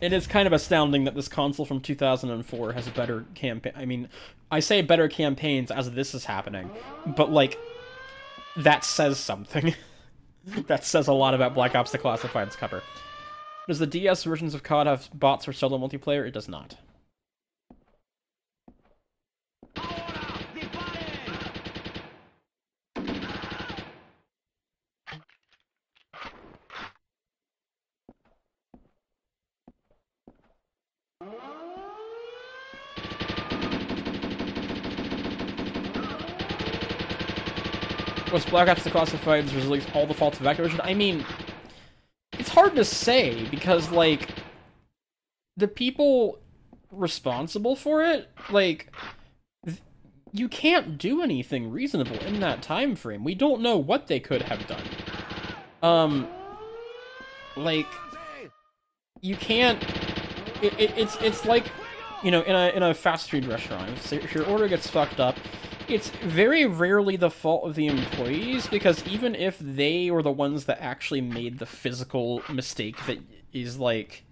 It is kind of astounding that this console from 2004 has a better campaign. I mean, I say better campaigns as this is happening, but, like, that says something. That says a lot about Black Ops Declassified's cover. Does the DS versions of COD have bots for solo multiplayer? It does not. Was Black Ops Declassified's release all the faults of Activision? I mean, it's hard to say, because, like, the people responsible for it, like, you can't do anything reasonable in that time frame. We don't know what they could have done. Like, you can't... It's like, you know, in a fast food restaurant, if your order gets fucked up, it's very rarely the fault of the employees, because even if they were the ones that actually made the physical mistake that is, like,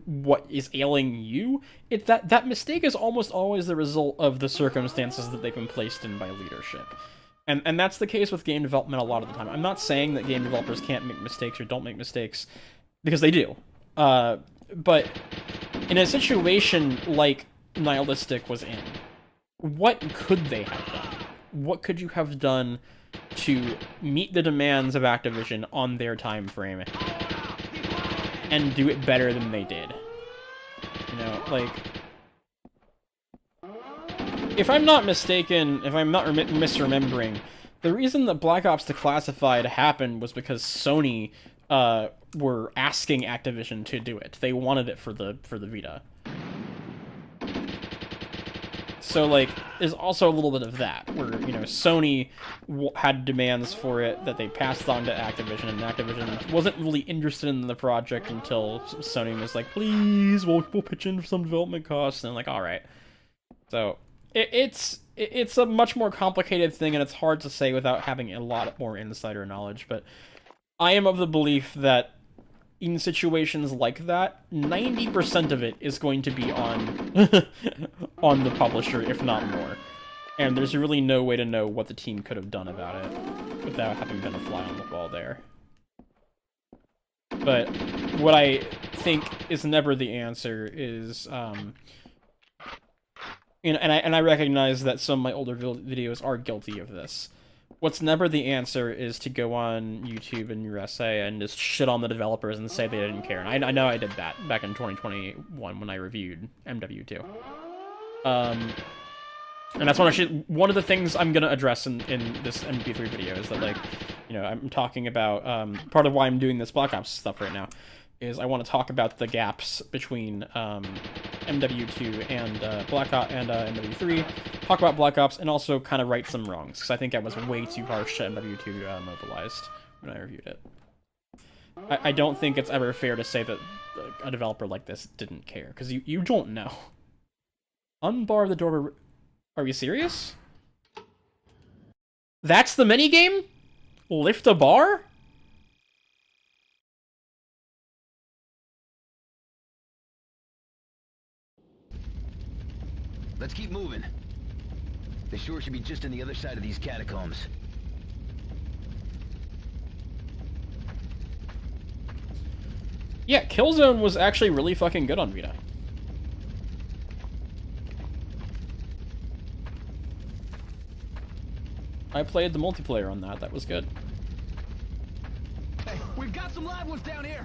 what is ailing you, that mistake is almost always the result of the circumstances that they've been placed in by leadership. And that's the case with game development a lot of the time. I'm not saying that game developers can't make mistakes or don't make mistakes, because they do. But in a situation like Nihilistic was in, what could they have done? What could you have done to meet the demands of Activision on their time frame and do it better than they did? You know, like, if I'm not mistaken, if I'm not misremembering, the reason that Black Ops Declassified happened was because Sony were asking Activision to do it. They wanted it for the Vita. So, like, there's also a little bit of that, where, you know, Sony had demands for it that they passed on to Activision, and Activision wasn't really interested in the project until Sony was like, please, we'll pitch in for some development costs, and I'm like, alright. So, it's a much more complicated thing, and it's hard to say without having a lot more insider knowledge, but I am of the belief that in situations like that, 90% of it is going to be on on the publisher, if not more. And there's really no way to know what the team could have done about it without having been a fly on the wall there. But what I think is never the answer is, and I recognize that some of my older videos are guilty of this. What's never the answer is to go on YouTube and your essay and just shit on the developers and say they didn't care. And I know I did that back in 2021 when I reviewed MW2. And that's one of the things I'm gonna address in this MP3 video is that, like, you know, I'm talking about, part of why I'm doing this Black Ops stuff right now is I want to talk about the gaps between MW2 and Black Ops and MW3, talk about Black Ops, and also kind of right some wrongs, because I think I was way too harsh to MW2 mobilized when I reviewed it. I don't think it's ever fair to say that a developer like this didn't care, because you don't know. Unbar the door. Are you serious? That's the minigame? Lift a bar? Let's keep moving. The shore should be just on the other side of these catacombs. Yeah, Killzone was actually really fucking good on Vita. I played the multiplayer on that. That was good. Hey, we've got some live ones down here.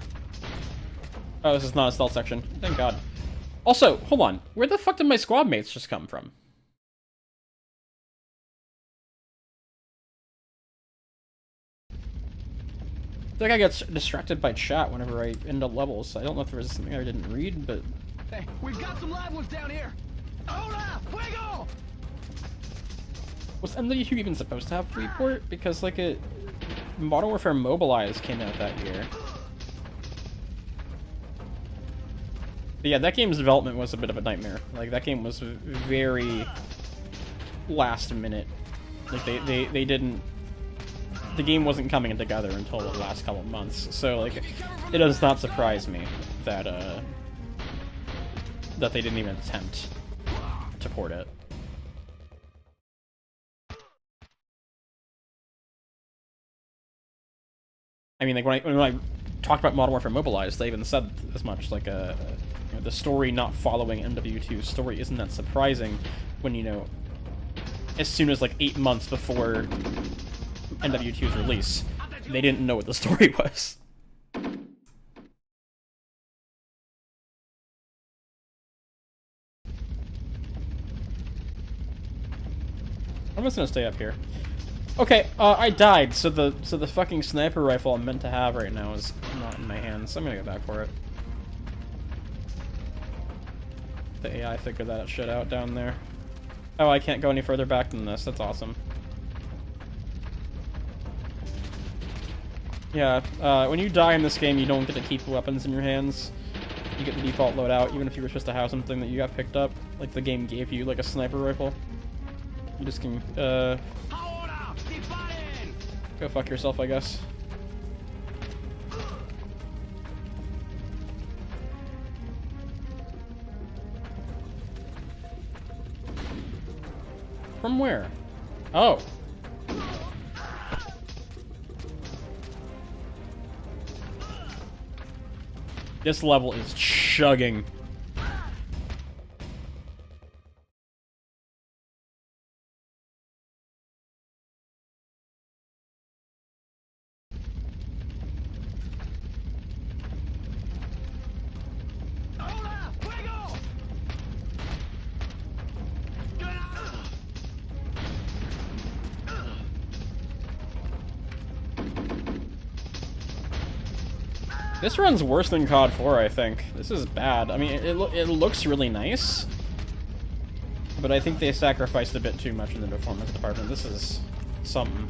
Oh, this is not a stealth section. Thank God. Also, hold on. Where the fuck did my squad mates just come from? feel like I get distracted by chat whenever I end up levels. I don't know if there was something I didn't read, but... Hey, we've got some live ones down here! Hola! Fuego! Was MW2 even supposed to have report? Because, like, Modern Warfare Mobilized came out that year. But yeah, that game's development was a bit of a nightmare. Like, that game was very last minute. Like, they didn't... The game wasn't coming together until the last couple months. So, like, it does not surprise me that, that they didn't even attempt to port it. I mean, like, when I talked about Modern Warfare Mobilized, they even said as much, like, you know, the story not following MW2's story isn't that surprising when, you know, as soon as, like, 8 months before MW2's release, they didn't know what the story was. I'm just gonna stay up here. Okay, I died, so the fucking sniper rifle I'm meant to have right now is not in my hands, so I'm gonna go back for it. The AI figured that shit out down there. Oh, I can't go any further back than this, that's awesome. Yeah, when you die in this game, you don't get to keep weapons in your hands. You get the default loadout, even if you were supposed to have something that you got picked up. Like, the game gave you, like, a sniper rifle. You just can, go fuck yourself, I guess. From where? Oh. This level is chugging. This run's worse than COD 4, I think. This is bad. I mean, it looks really nice, but I think they sacrificed a bit too much in the performance department. This is something.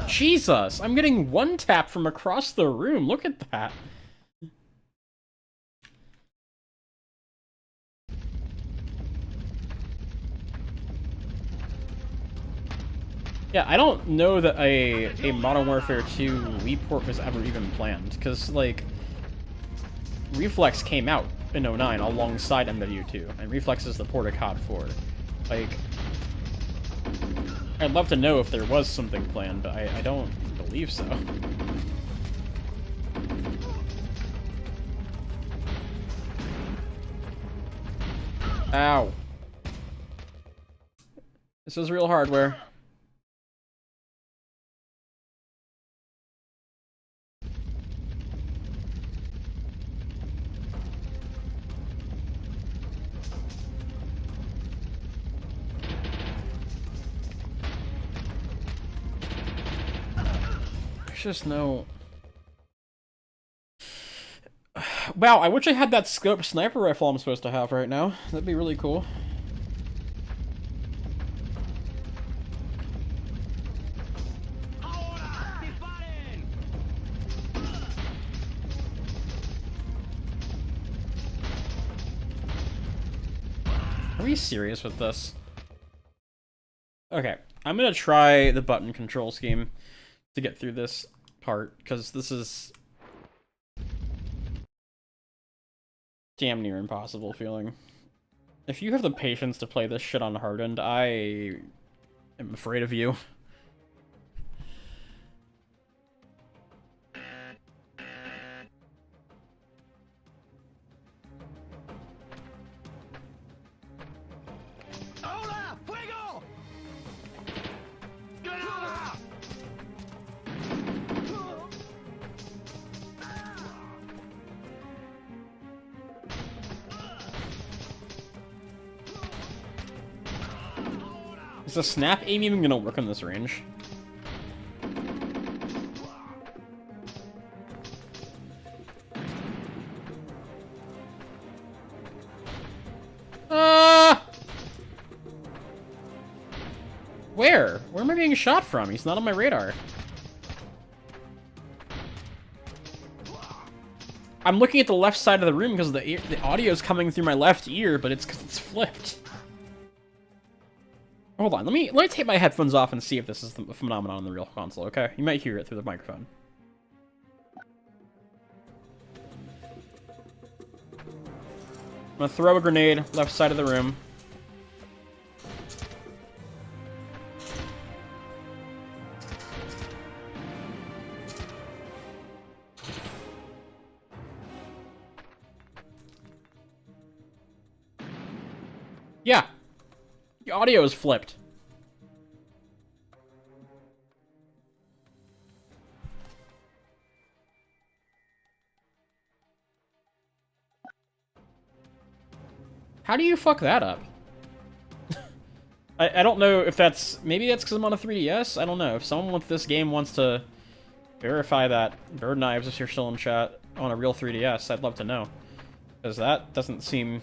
Jesus, I'm getting one tap from across the room. Look at that. Yeah, I don't know that a Modern Warfare 2 report was ever even planned, because, like, Reflex came out in 09 alongside MW2, and Reflex is the port of COD 4. Like, I'd love to know if there was something planned, but I don't believe so. Ow. This is real hardware. Just no. Wow, I wish I had that scope sniper rifle I'm supposed to have right now. That'd be really cool. Are we serious with this? Okay, I'm gonna try the button control scheme to get through this part, because this is damn near impossible feeling. If you have the patience to play this shit on hardened, I am afraid of you. Is the snap aim even gonna work on this range? Where? Where am I being shot from? He's not on my radar. I'm looking at the left side of the room because the audio's coming through my left ear, but it's because it's flipped. Hold on, let me take my headphones off and see if this is a phenomenon in the real console, okay? You might hear it through the microphone. I'm gonna throw a grenade left side of the room. Yeah. The audio is flipped. How do you fuck that up? I don't know if that's... Maybe that's because I'm on a 3DS? I don't know. If someone with this game wants to verify that, Bird Knives, if you're still in chat, on a real 3DS, I'd love to know. Because that doesn't seem...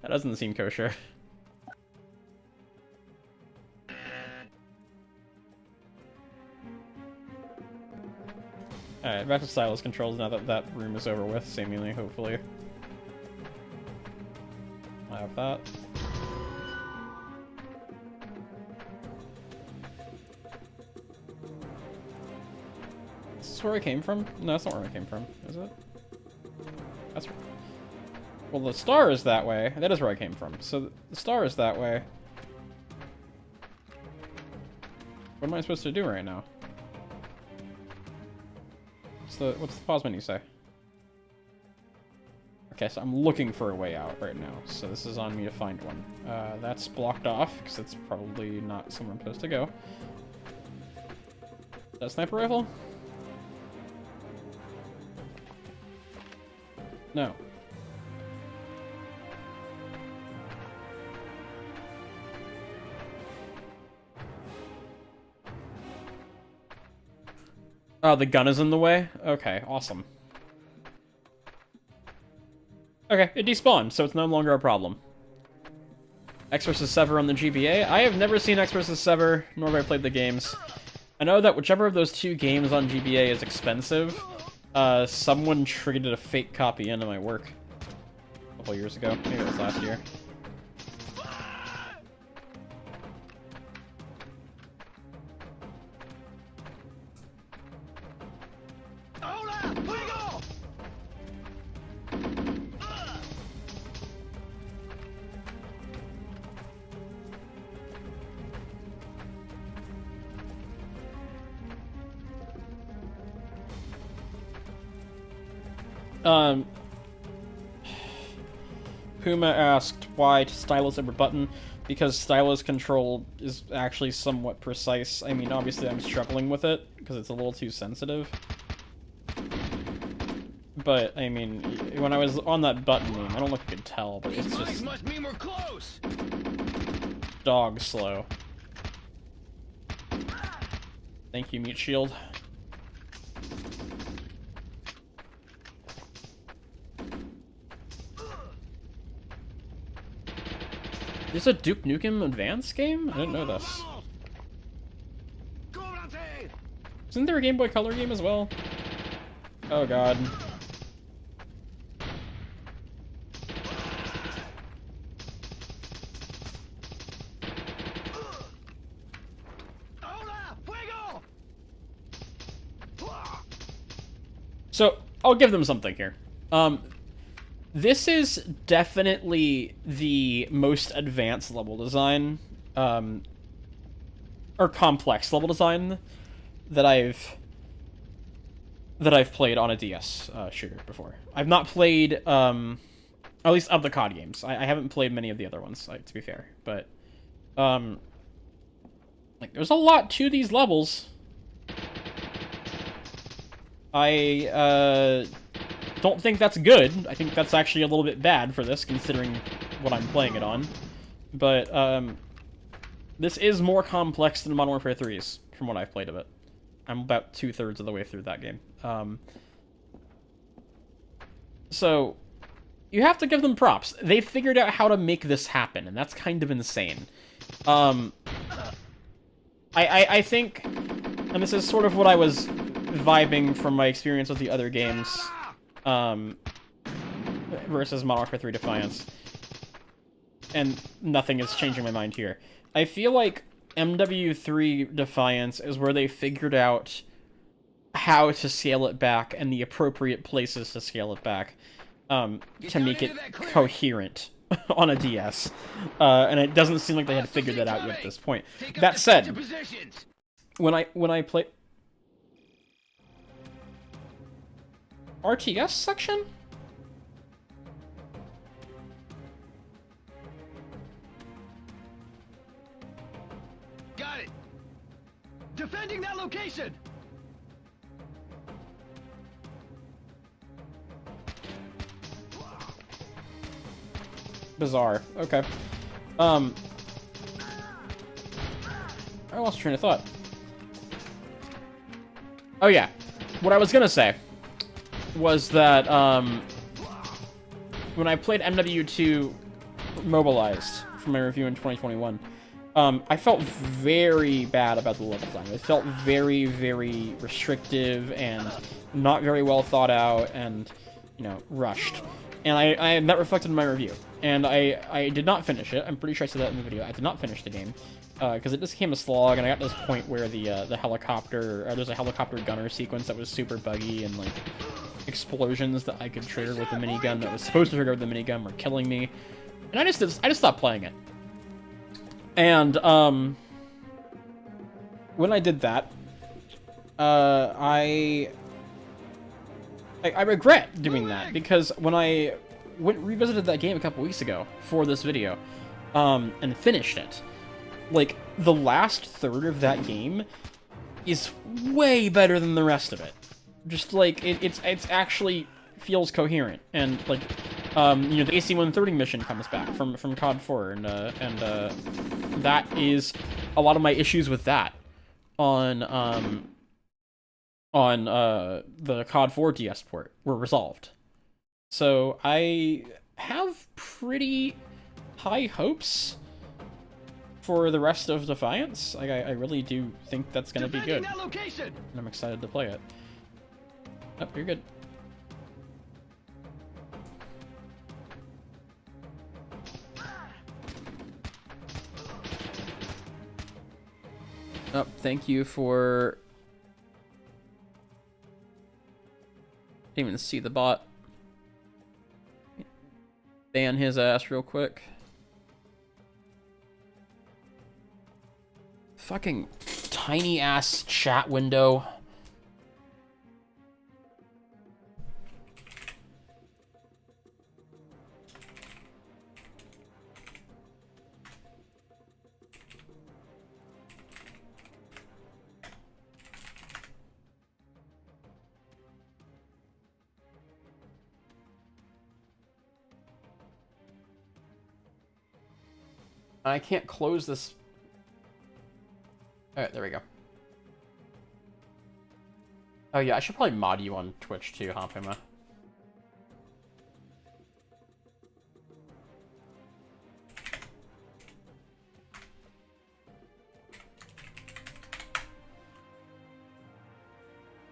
That doesn't seem kosher. Alright, back to stylus controls now that that room is over with, seemingly, hopefully. I have that. Is this where I came from? No, that's not where I came from, is it? That's... Well, the star is that way. That is where I came from. So the star is that way. What am I supposed to do right now? What's the pause menu say? Okay, so I'm looking for a way out right now. So this is on me to find one. That's blocked off because it's probably not somewhere I'm supposed to go. Is that a sniper rifle? No. Oh, the gun is in the way? Okay, awesome. Okay, it despawned, so it's no longer a problem. X vs. Sever on the GBA? I have never seen X vs. Sever, nor have I played the games. I know that whichever of those two games on GBA is expensive, someone traded a fake copy into my work a couple years ago. Maybe it was last year. Puma asked why stylus over button, because stylus control is actually somewhat precise. I mean, obviously I'm struggling with it, because it's a little too sensitive. But, I mean, when I was on that button name, I don't know if you could tell, but it's just... must mean we're close. Dog slow. Thank you, Meat Shield. There's a Duke Nukem Advance game? I didn't know this. Isn't there a Game Boy Color game as well? Oh god. So, I'll give them something here. This is definitely the most advanced level design, or complex level design that I've played on a DS shooter before. I've not played, at least of the COD games. I haven't played many of the other ones, to be fair. But, like, there's a lot to these levels. I don't think that's good. I think that's actually a little bit bad for this, considering what I'm playing it on. But, this is more complex than Modern Warfare 3's, from what I've played of it. I'm about 2/3 of the way through that game. So, you have to give them props. They figured out how to make this happen, and that's kind of insane. I think, and this is sort of what I was vibing from my experience with the other games, versus Modern Warfare 3 Defiance, and nothing is changing my mind here. I feel like MW3 Defiance is where they figured out how to scale it back and the appropriate places to scale it back, to make it coherent on a DS. And it doesn't seem like they had figured that out yet at this point. That said, when I play RTS section? Got it. Defending that location. Bizarre. Okay. I lost train of thought. Oh yeah. What I was gonna say was that, when I played MW2 Mobilized for my review in 2021, I felt very bad about the level design. It felt very, very restrictive and not very well thought out and, you know, rushed. And that reflected in my review. And I did not finish it. I'm pretty sure I said that in the video. I did not finish the game. Because it just became a slog, and I got to this point where the helicopter... Or there's a helicopter gunner sequence that was super buggy, and, like, explosions that I could trigger with the minigun that was supposed to trigger with the minigun were killing me. And I just stopped playing it. And, when I did that, I regret doing that, because when I revisited that game a couple weeks ago for this video, and finished it, like, the last third of that game is way better than the rest of it. Just, like, it's actually feels coherent, and, like, you know, the AC-130 mission comes back from COD 4, and that is a lot of my issues with that on the COD 4 DS port were resolved. So I have pretty high hopes for the rest of Defiance. Like, I really do think that's gonna be good. And I'm excited to play it. Oh, you're good. Oh, thank you for... Didn't even see the bot. Ban his ass real quick. Fucking tiny ass chat window. I can't close this. Alright, there we go. Oh yeah, I should probably mod you on Twitch too, huh, Puma?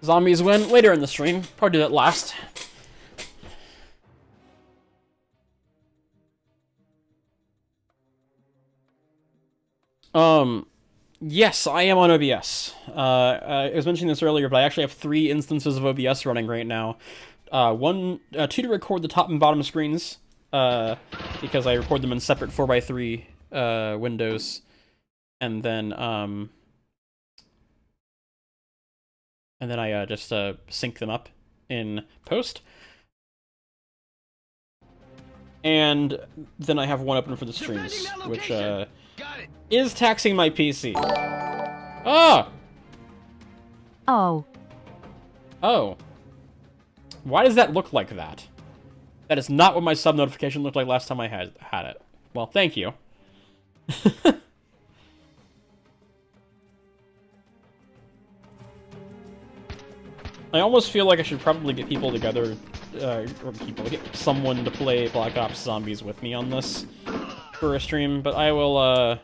Zombies win later in the stream. Probably do that last. Yes, I am on OBS. I was mentioning this earlier, but I actually have 3 instances of OBS running right now. 2 to record the top and bottom screens, because I record them in separate 4x3 windows, and then I just sync them up in post. And then I have one open for the streams, which is taxing my PC. Ah! Oh. Oh. Why does that look like that? That is not what my sub notification looked like last time I had it. Well, thank you. I almost feel like I should probably get people together, or get someone to play Black Ops Zombies with me on this for a stream, but I will,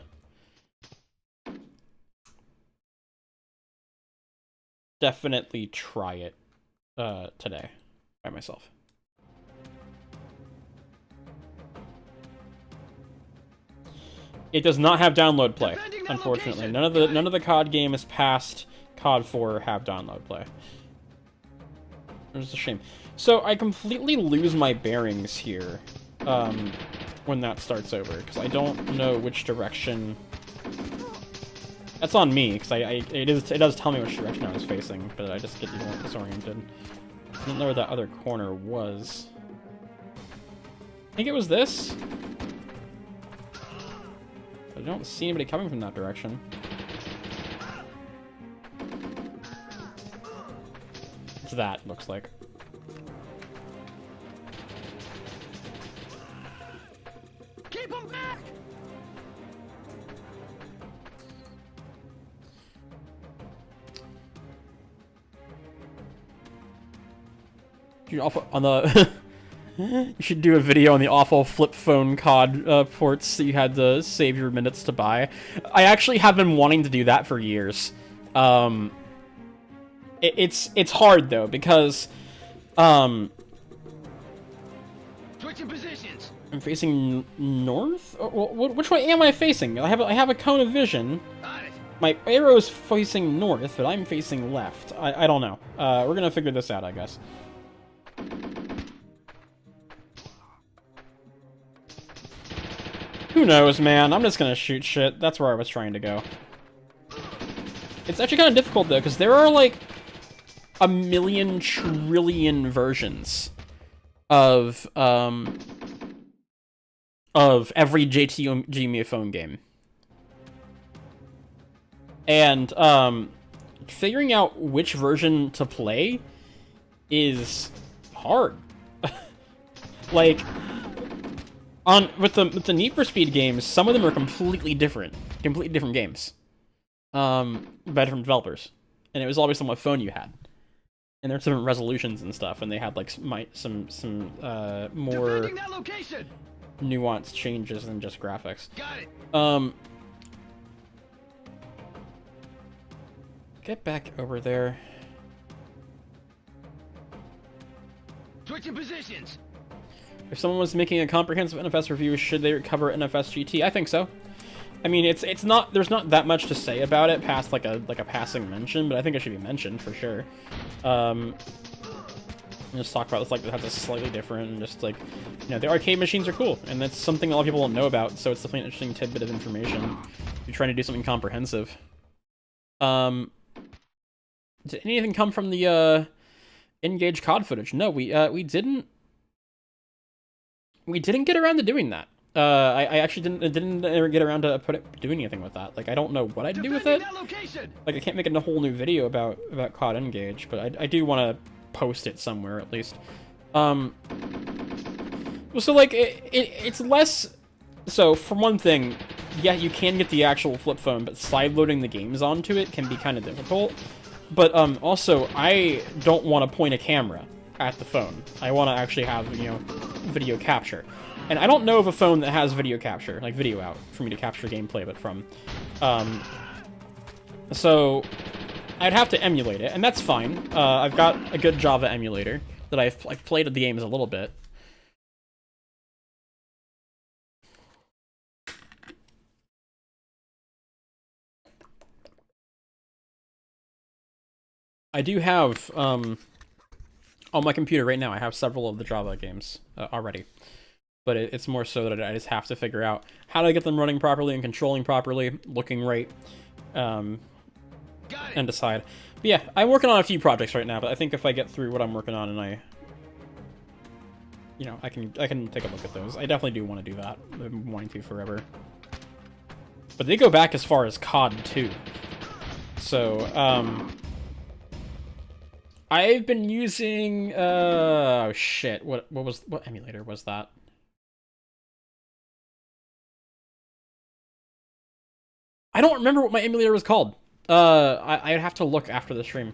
definitely try it, today by myself. It does not have download play, unfortunately. None of the COD games past COD 4 have download play. It's a shame. So I completely lose my bearings here when that starts over, because I don't know which direction. That's on me, because it does tell me which direction I was facing, but I just get disoriented. I don't know where that other corner was. I think it was this. I don't see anybody coming from that direction. It's that, looks like. Keep him back! You awful on the. You should do a video on the awful flip phone COD ports that you had to save your minutes to buy. I actually have been wanting to do that for years. It's hard though, because Switching positions. I'm facing north. Which way am I facing? I have a cone of vision. On it. My arrow's facing north, but I'm facing left. I don't know. We're gonna figure this out, I guess. Who knows, man? I'm just gonna shoot shit. That's where I was trying to go. It's actually kind of difficult, though, because there are, like, a million trillion versions of every JTG phone game. And, figuring out which version to play is hard. Like, with the Need for Speed games, some of them are completely different games, by different developers, and it was always on what phone you had, and there's different resolutions and stuff, and they had like some more nuanced changes than just graphics. Got it. Get back over there. Switching positions. If someone was making a comprehensive NFS review, should they cover NFS GT? I think so. I mean, it's not, there's not that much to say about it past like a passing mention, but I think it should be mentioned for sure. Just talk about this like that's a slightly different, and just like, you know, the arcade machines are cool, and that's something a lot of people don't know about, so it's definitely an interesting tidbit of information if you're trying to do something comprehensive. Did anything come from the Engage COD footage? No, we didn't get around to doing that. I actually didn't ever get around to doing anything with that. Like, I don't know what I'd do with it. Like, I can't make a whole new video about COD Engage, but I do want to post it somewhere at least. Well, so like it's less. So for one thing, yeah, you can get the actual flip phone, but sideloading the games onto it can be kind of difficult. But also, I don't want to point a camera at the phone. I want to actually have, you know, video capture. And I don't know of a phone that has video capture, like video out, for me to capture gameplay, but from. So I'd have to emulate it, and that's fine. I've got a good Java emulator that I've played the games a little bit. I do have, on my computer right now, I have several of the Java games already. But it's more so that I just have to figure out how to get them running properly and controlling properly, looking right, and decide. But yeah, I'm working on a few projects right now, but I think if I get through what I'm working on and I can take a look at those. I definitely do want to do that. I've been wanting to forever. But they go back as far as COD 2. So, I've been using oh shit. What emulator was that? I don't remember what my emulator was called. I'd have to look after the stream.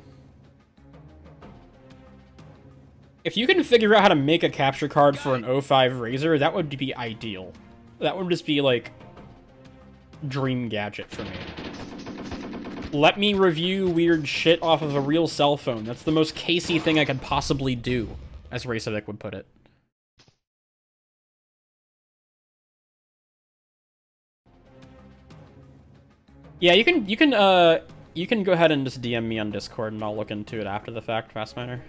If you can figure out how to make a capture card for an 05 Razor, that would be ideal. That would just be, like, dream gadget for me. Let me review weird shit off of a real cell phone. That's the most Casey thing I could possibly do, as Racevik would put it. Yeah, you can go ahead and just DM me on Discord and I'll look into it after the fact, Fastminer.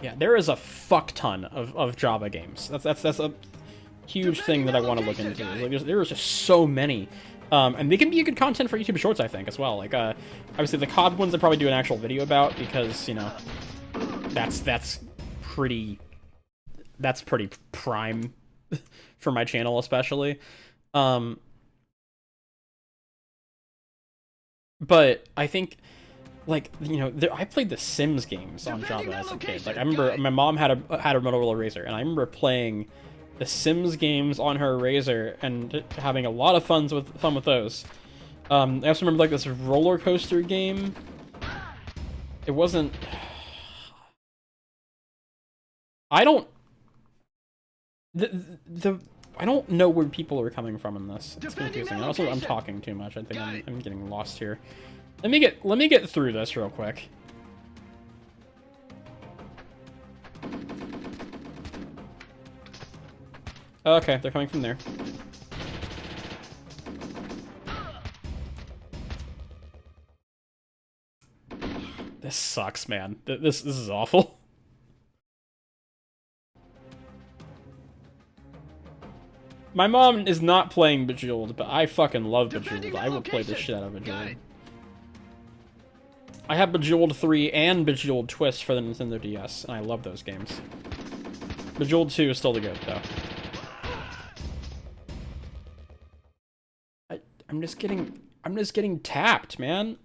Yeah, there is a fuck ton of Java games. That's a huge thing that I want to look into. Like, there's just so many. And they can be good content for YouTube Shorts, I think, as well. Like, obviously the COD ones I'd probably do an actual video about because, you know, that's pretty prime for my channel, especially. But I think, like, you know, I played the Sims games on Java as a kid. Like, I remember my mom had a Motorola Razr, and I remember playing the Sims games on her Razr and having a lot of fun with those. I also remember, like, this roller coaster game. It wasn't... I don't... I don't know where people are coming from in this. It's confusing. And also, I'm talking too much. I think I'm getting lost here. Let me get through this real quick. Okay, they're coming from there. This sucks, man. This is awful. My mom is not playing Bejeweled, but I fucking love Bejeweled. I will play the shit out of Bejeweled. I have Bejeweled 3 and Bejeweled Twist for the Nintendo DS, and I love those games. Bejeweled 2 is still the good, though. I'm just getting tapped, man.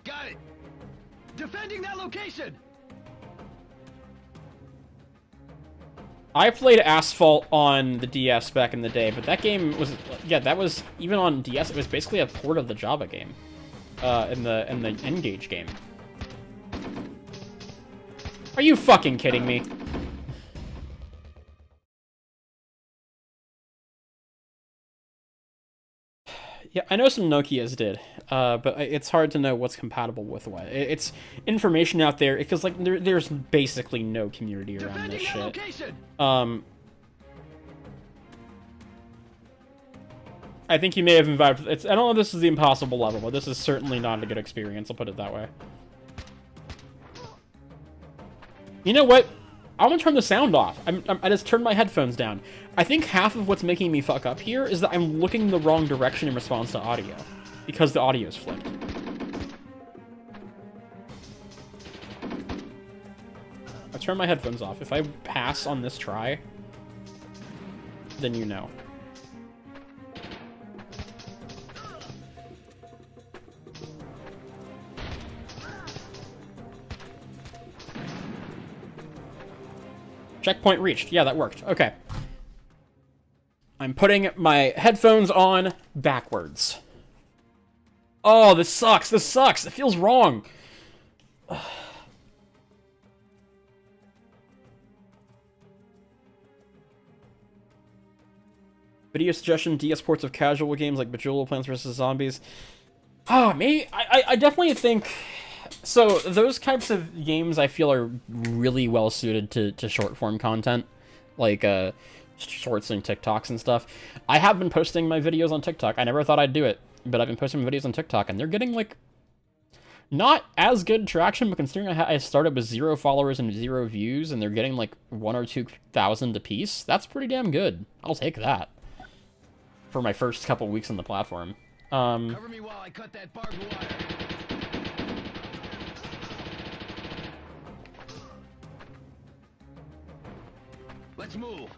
Got it. Defending that location. I played Asphalt on the DS back in the day, but that game was, yeah, that was, even on DS, it was basically a port of the Java game, in the N-Gage game. Are you fucking kidding me? Yeah, I know some Nokias did, but it's hard to know what's compatible with what. It's information out there, because, like, there's basically no community around this shit. I think you may have invited... I don't know if this is the impossible level, but this is certainly not a good experience, I'll put it that way. You know what? I'm gonna turn the sound off. I just turned my headphones down. I think half of what's making me fuck up here is that I'm looking the wrong direction in response to audio, because the audio's flipped. I turned my headphones off. If I pass on this try, then you know. Checkpoint reached. Yeah, that worked. Okay. I'm putting my headphones on backwards. Oh, this sucks. This sucks. It feels wrong. Video suggestion, DS ports of casual games like Bejeweled, Plants vs. Zombies. Ah, maybe... I definitely think... So, those types of games I feel are really well suited to short-form content. Like, shorts and TikToks and stuff. I have been posting my videos on TikTok. I never thought I'd do it, but I've been posting my videos on TikTok, and they're getting, like, not as good traction, but considering I started with 0 followers and 0 views, and they're getting, like, 1,000 or 2,000 apiece, that's pretty damn good. I'll take that for my first couple weeks on the platform. Cover me while I cut that barbed wire. let's move.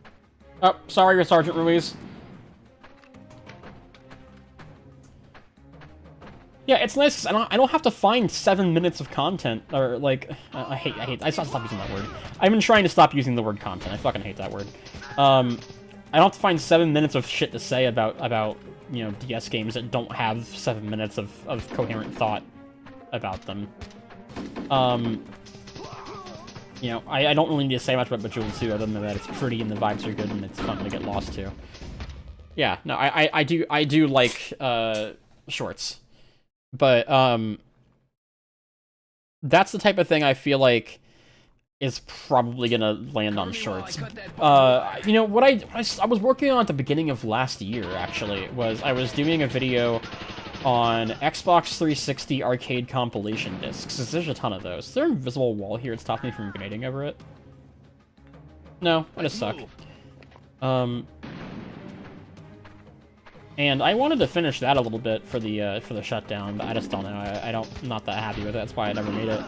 Oh, sorry, Sergeant Ruiz. Yeah, it's nice because I don't have to find 7 minutes of content, or like, I hate, I stop using that word. I've been trying to stop using the word content, I fucking hate that word. I don't have to find 7 minutes of shit to say about, you know, DS games that don't have 7 minutes of coherent thought about them. You know, I don't really need to say much about Bejeweled 2 other than that it's pretty and the vibes are good and it's fun to get lost to. Yeah, no, I do like, shorts. But, that's the type of thing I feel like is probably gonna land on shorts. You know, what I was working on at the beginning of last year, actually, was I was doing a video on Xbox 360 arcade compilation discs. There's a ton of those. Is there an invisible wall here that stops me from grenading over it? No, I just suck. And I wanted to finish that a little bit for the shutdown, but I just don't know. I'm not that happy with it. That's why I never made it.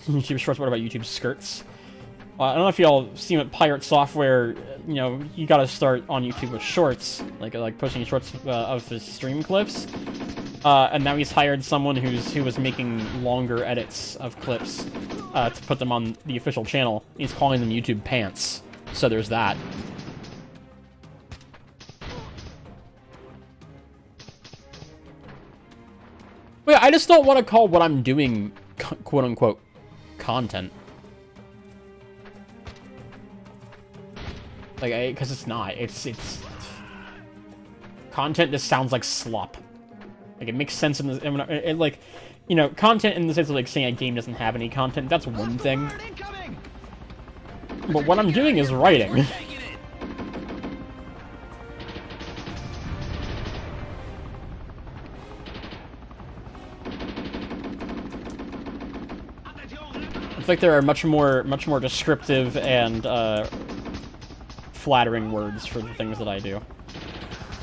YouTube Shorts. What about YouTube Skirts? Well, I don't know if y'all seen what Pirate Software. You know, you gotta start on YouTube with Shorts, like posting shorts of his stream clips. And now he's hired someone who was making longer edits of clips to put them on the official channel. He's calling them YouTube Pants. So there's that. But yeah, I just don't want to call what I'm doing quote-unquote content. Like, because it's not. It's content just sounds like slop. Like, it makes sense in the... like, you know, content in the sense of, like, saying a game doesn't have any content, that's one thing. But what I'm doing is writing. It's like there are much more descriptive and, flattering words for the things that I do.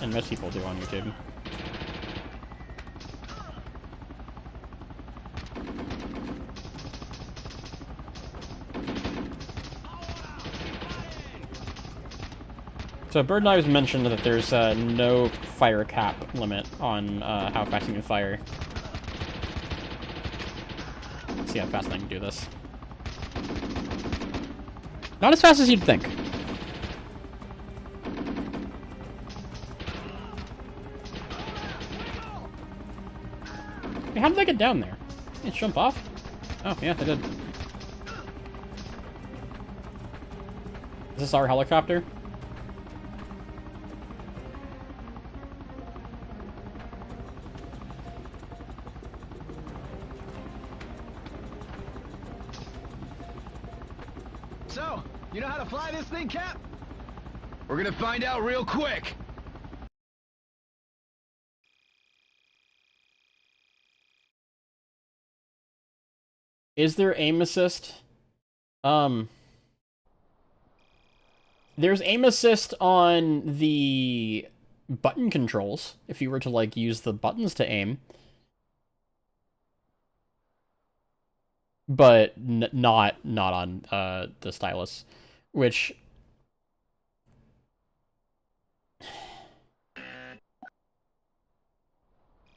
And most people do on YouTube. So Bird Knives mentioned that there's no fire cap limit on how fast you can fire. Let's see how fast I can do this. Not as fast as you'd think. Hey, how did I get down there? Did it jump off? Oh, yeah, I did. Is this our helicopter? So, you know how to fly this thing, Cap? We're gonna find out real quick. Is there aim assist? There's aim assist on the button controls, if you were to, like, use the buttons to aim. But not on the stylus, which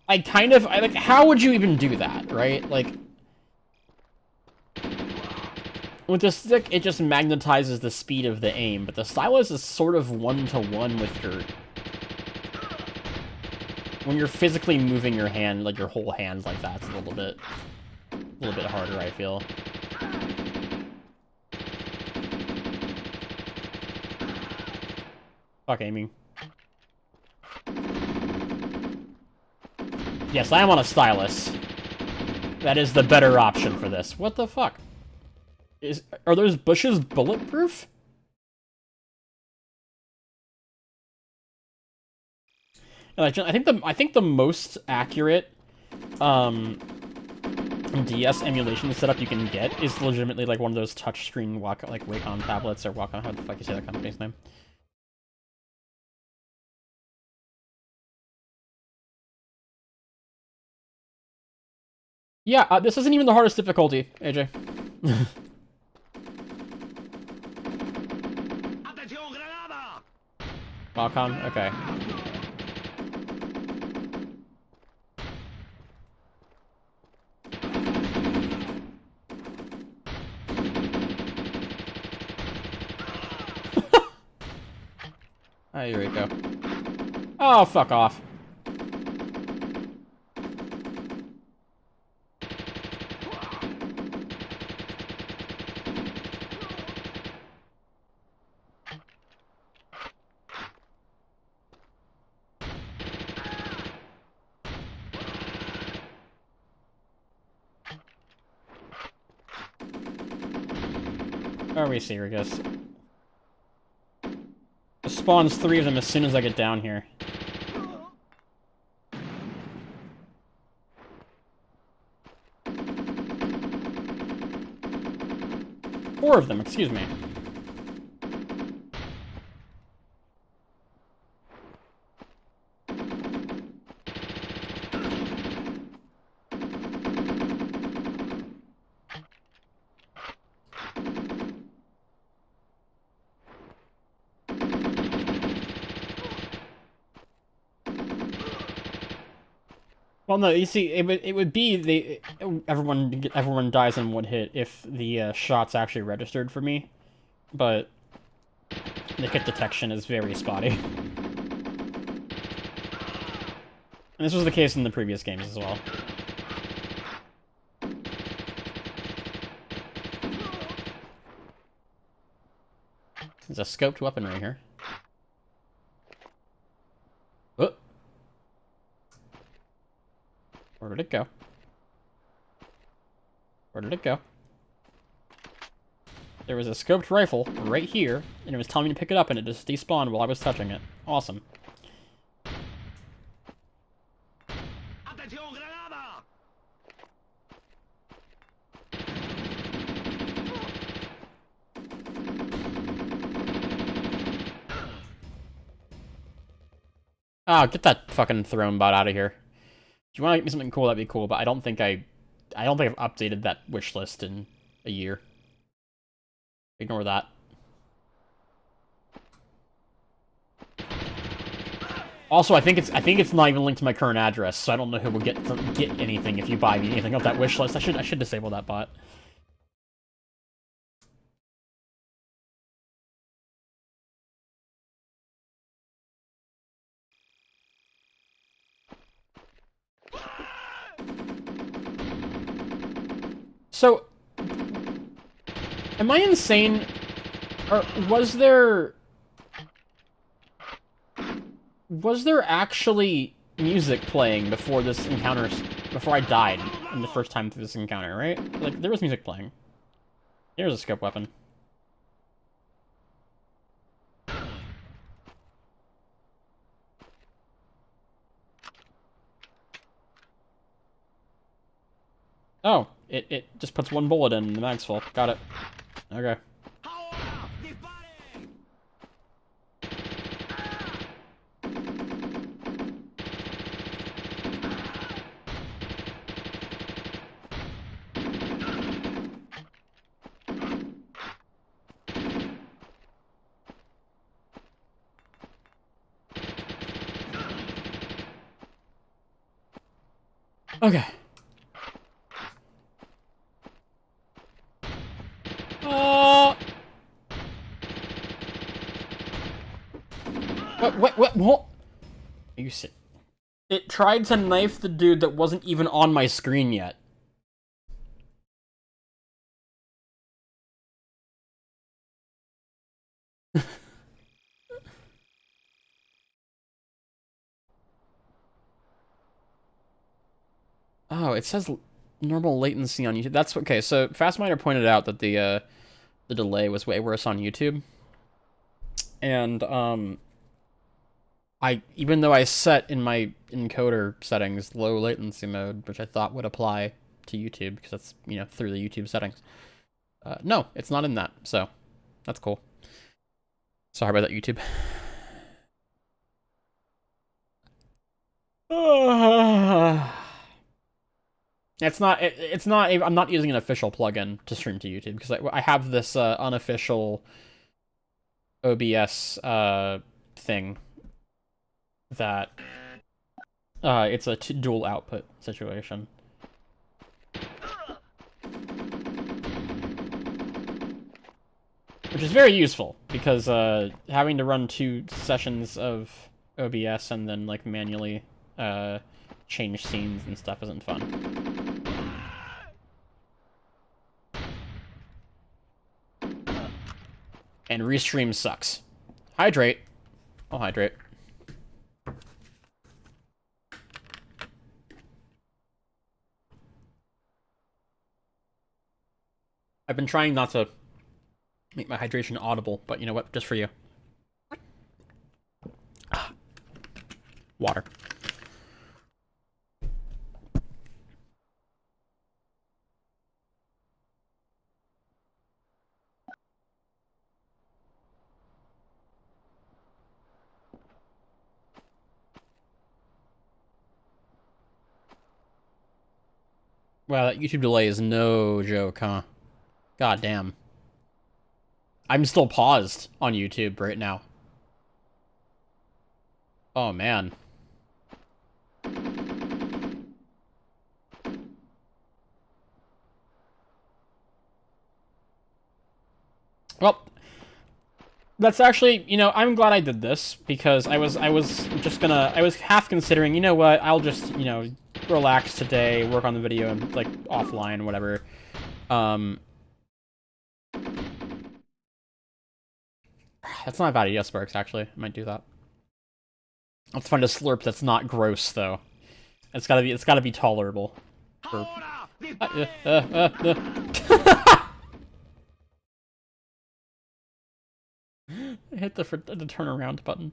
I like. How would you even do that, right? Like, with the stick, it just magnetizes the speed of the aim, but the stylus is sort of one-to-one with your... When you're physically moving your hand, like your whole hand like that, it's a little bit harder, I feel. Fuck aiming. Yes, I am on a stylus. That is the better option for this. What the fuck? Are those bushes bulletproof? And I think the most accurate DS emulation setup you can get is legitimately like one of those touchscreen like Wacom tablets or Wacom, how the fuck you say that company's name? Yeah, this isn't even the hardest difficulty, AJ. Atención, granada! Falcon, okay. Oh, here we go. Oh, fuck off. Are we serious? It spawns 3 of them as soon as I get down here. Four of them, excuse me. Well, no, you see, it would be everyone dies in one hit if the shots actually registered for me, but the hit detection is very spotty. And this was the case in the previous games as well. There's a scoped weapon right here. Oh. Where did it go? Where did it go? There was a scoped rifle right here, and it was telling me to pick it up, and it just despawned while I was touching it. Awesome. Atención, granada! Ah, get that fucking throne bot out of here. If you want to get me something cool, that'd be cool, but I don't think I've updated that wish list in a year. Ignore that. Also, I think it's not even linked to my current address, so I don't know who will get anything if you buy me anything off that wish list. I should disable that bot. So, am I insane? Or was there actually music playing before this encounter, before I died in the first time through this encounter, right? Like, there was music playing. Here's a scope weapon. Oh, it just puts 1 bullet in and the mag's full. Got it. Okay. Okay. What? You sit. It tried to knife the dude that wasn't even on my screen yet. Oh, it says normal latency on YouTube. That's okay. So Fastminer pointed out that the delay was way worse on YouTube, and even though I set in my encoder settings low latency mode, which I thought would apply to YouTube because that's through the YouTube settings. No, it's not in that. So that's cool. Sorry about that, YouTube. It's not. It's not. I'm not using an official plugin to stream to YouTube because I have this unofficial OBS thing that it's a dual output situation. Which is very useful, because having to run 2 sessions of OBS and then, like, manually change scenes and stuff isn't fun. And restream sucks. Hydrate. I'll hydrate. I've been trying not to make my hydration audible, but you know what? Just for you. Water. Wow, that YouTube delay is no joke, huh? God damn. I'm still paused on YouTube right now. Oh, man. Well, that's actually, you know, I'm glad I did this, because I was half considering, you know what, I'll just, you know, relax today, work on the video, and, like, offline, whatever. That's not a bad idea, Sparks, actually. I might do that. I'll find a slurp that's not gross, though. It's gotta be tolerable. For... I hit the turnaround button.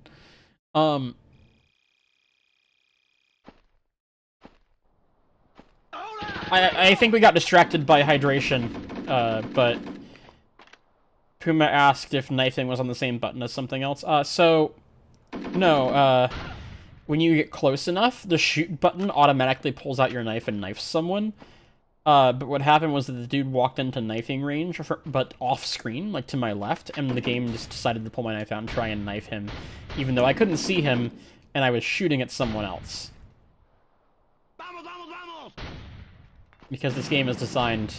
I think we got distracted by hydration, but Puma asked if knifing was on the same button as something else. No, when you get close enough, the shoot button automatically pulls out your knife and knifes someone. But what happened was that the dude walked into knifing range, but off-screen, like to my left, and the game just decided to pull my knife out and try and knife him, even though I couldn't see him, and I was shooting at someone else. Because this game is designed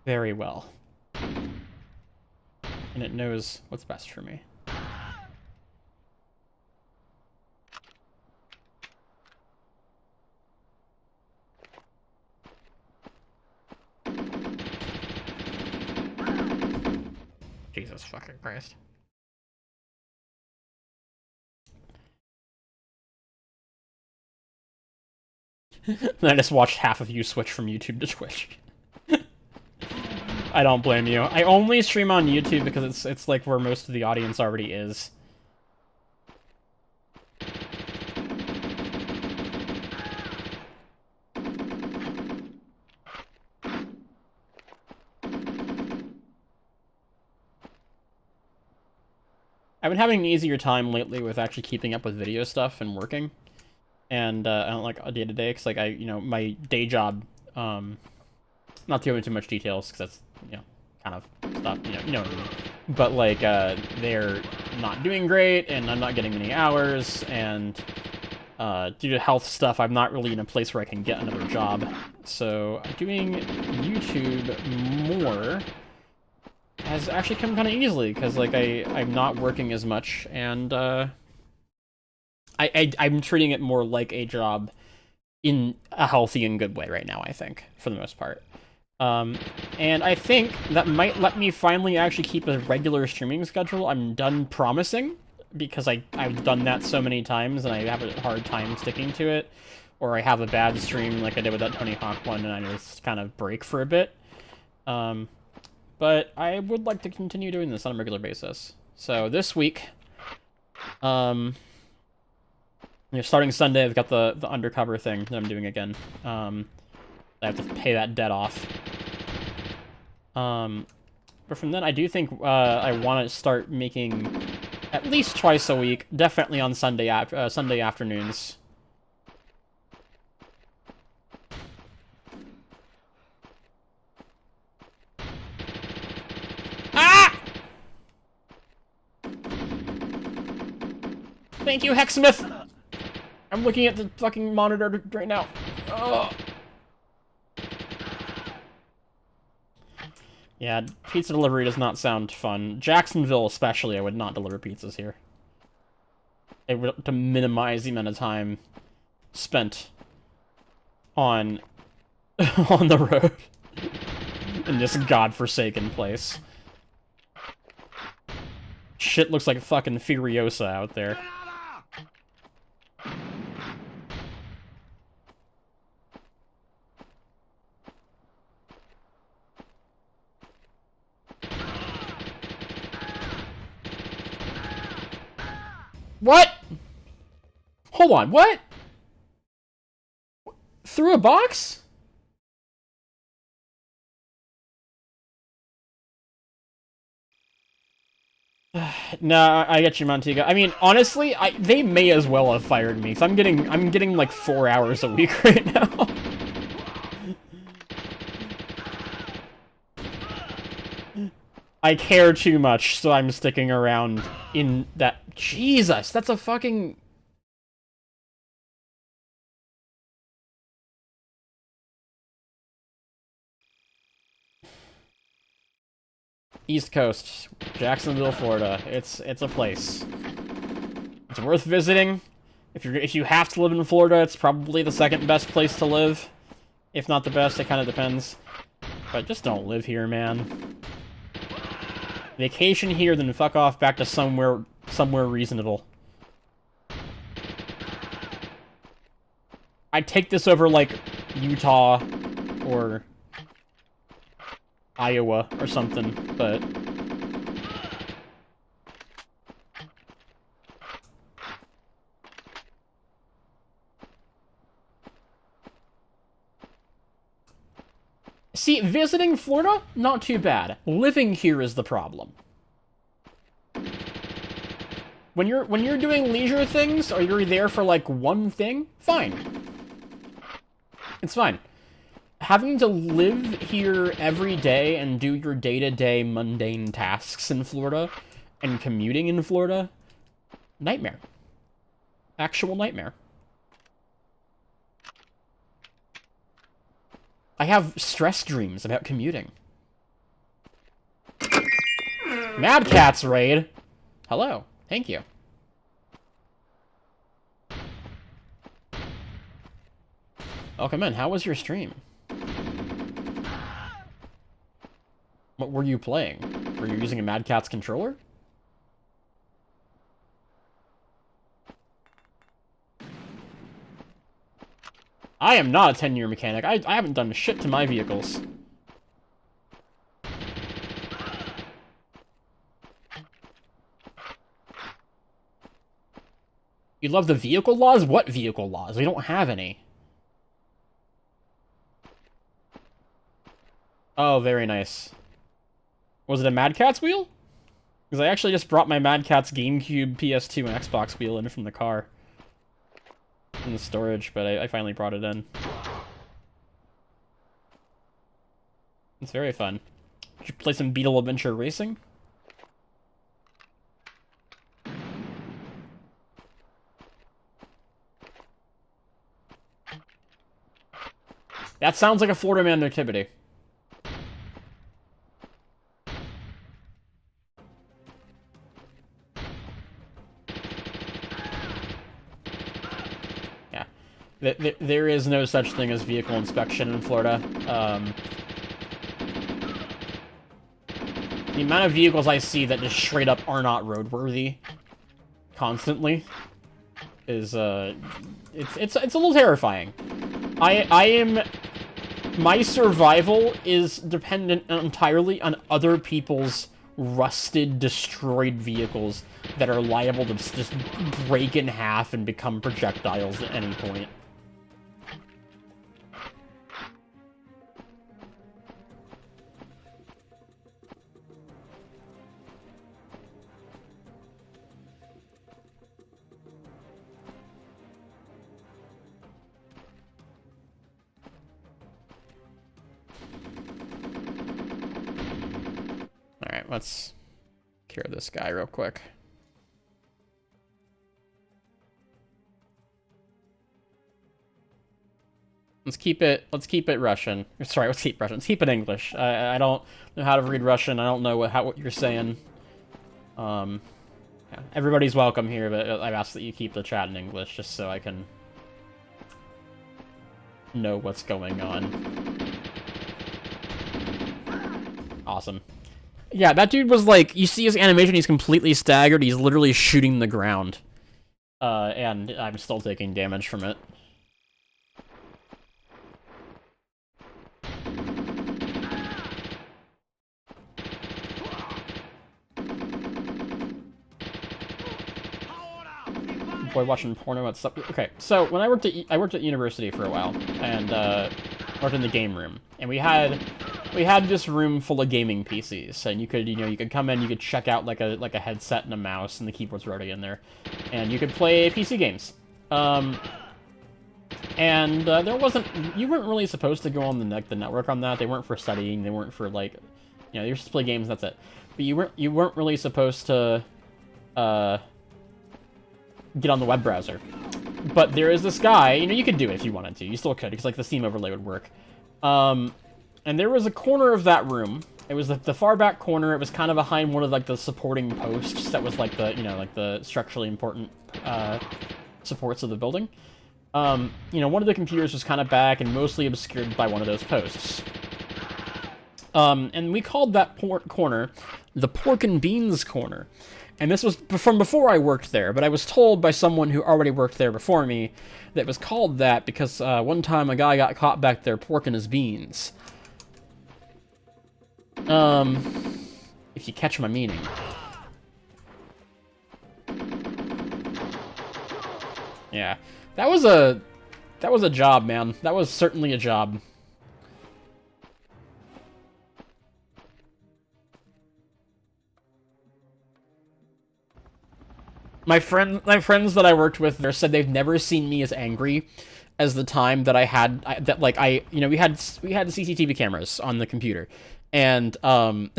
very well. And it knows what's best for me. Jesus fucking Christ. Then I just watched half of you switch from YouTube to Twitch. I don't blame you. I only stream on YouTube because it's like where most of the audience already is. I've been having an easier time lately with actually keeping up with video stuff and working. And I don't like a day-to-day, because, like, you know, my day job, not to go into too much details, because that's, you know, kind of stuff, you know what I mean. But, like, they're not doing great, and I'm not getting many hours, and due to health stuff, I'm not really in a place where I can get another job. So doing YouTube more has actually come kind of easily, because, like, I'm not working as much, and I'm treating it more like a job in a healthy and good way right now, I think, for the most part. And I think that might let me finally actually keep a regular streaming schedule. I'm done promising, because I've done that so many times, and I have a hard time sticking to it. Or I have a bad stream like I did with that Tony Hawk one, and I just kind of break for a bit. But I would like to continue doing this on a regular basis. So this week, you know, starting Sunday, I've got the undercover thing that I'm doing again. I have to pay that debt off. But from then, I do think I want to start making at least twice a week, definitely on Sunday afternoons. Thank you, Hexsmith! I'm looking at the fucking monitor right now. Oh. Yeah, pizza delivery does not sound fun. Jacksonville especially, I would not deliver pizzas here. It would to minimize the amount of time spent on on the road in this godforsaken place. Shit looks like fucking Furiosa out there. What? Hold on, what? Through a box? No, I get you, Montego. I mean, honestly, they may as well have fired me, because I'm getting like 4 hours a week right now. I care too much, so I'm sticking around in that. Jesus, that's a fucking. East Coast, Jacksonville, Florida. It's a place. It's worth visiting. If you have to live in Florida, it's probably the second best place to live. If not the best, it kind of depends. But just don't live here, man. Vacation here, then fuck off back to somewhere reasonable. I'd take this over, like, Utah or Iowa or something, but... See, visiting Florida, not too bad. Living here is the problem. When you're doing leisure things, or you're there for, like, one thing, fine. It's fine. Having to live here every day and do your day-to-day mundane tasks in Florida, and commuting in Florida, nightmare. Actual nightmare. I have stress dreams about commuting. Mad Cat's raid. Hello. Thank you. Welcome in. How was your stream? What were you playing? Were you using a Mad Cat's controller? I am not a 10-year mechanic. I haven't done shit to my vehicles. You love the vehicle laws? What vehicle laws? We don't have any. Oh, very nice. Was it a Mad Catz wheel? Because I actually just brought my Mad Catz GameCube, PS2, and Xbox wheel in from the car. In the storage, but I finally brought it in. It's very fun. Did you play some Beetle Adventure Racing? That sounds like a Florida man activity. There is no such thing as vehicle inspection in Florida. The amount of vehicles I see that just straight up are not roadworthy constantly is it's a little terrifying. My survival is dependent entirely on other people's rusted, destroyed vehicles that are liable to just break in half and become projectiles at any point. Alright, let's cure this guy real quick. Let's keep it Russian. Sorry, let's keep Russian. Let's keep it English. I don't know how to read Russian. I don't know what you're saying. Yeah. Everybody's welcome here, but I've asked that you keep the chat in English just so I can know what's going on. Awesome. Yeah, that dude was like, you see his animation, he's completely staggered, he's literally shooting the ground. And I'm still taking damage from it. Boy, watching porno at stuff. Okay, so when I worked at university for a while, and worked in the game room, and we had this room full of gaming PCs, and you could come in, you could check out like a headset and a mouse, and the keyboard's already in there, and you could play PC games. You weren't really supposed to go on the network on that. They weren't for studying. They weren't for like, you were supposed to play games. That's it. But you weren't really supposed to get on the web browser. But there is this guy, you could do it if you wanted to. You still could, because like the Steam overlay would work. And there was a corner of that room. It was the far back corner. It was kind of behind one of like the supporting posts that was like the, like the structurally important supports of the building. One of the computers was kind of back and mostly obscured by one of those posts. And we called that corner the Pork and Beans corner. And this was from before I worked there, but I was told by someone who already worked there before me that it was called that because one time a guy got caught back there porking his beans. If you catch my meaning. Yeah, that was a job, man. That was certainly a job. My friends that I worked with there said they've never seen me as angry as the time that we had CCTV cameras on the computer, and I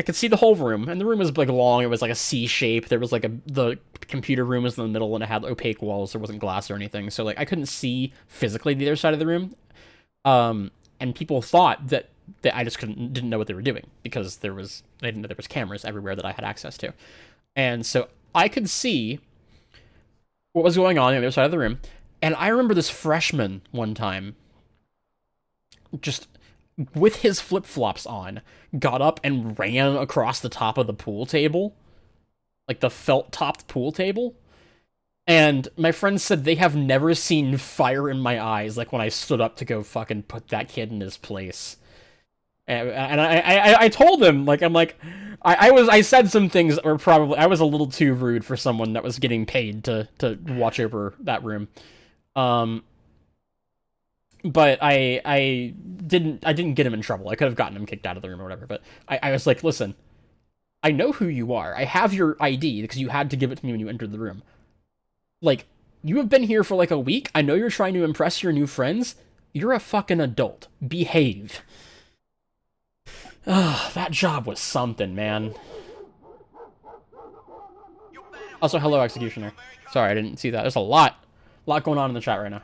could see the whole room, and the room was like long. It was like a C shape. There was like the computer room was in the middle, and it had opaque walls. There wasn't glass or anything, so like I couldn't see physically the other side of the room. And people thought that I just didn't know what they were doing because they didn't know there was cameras everywhere that I had access to, and so I could see what was going on the other side of the room. And I remember this freshman one time, just with his flip-flops on, got up and ran across the top of the pool table, like the felt-topped pool table. And my friends said they have never seen fire in my eyes like when I stood up to go fucking put that kid in his place. And I told him, like, I said some things that were probably, I was a little too rude for someone that was getting paid to watch over that room. But I didn't get him in trouble. I could have gotten him kicked out of the room or whatever, but I was like, listen, I know who you are. I have your ID because you had to give it to me when you entered the room. Like, you have been here for like a week. I know you're trying to impress your new friends. You're a fucking adult. Behave. That job was something, man. Also, hello, Executioner. Sorry, I didn't see that. There's a lot going on in the chat right now.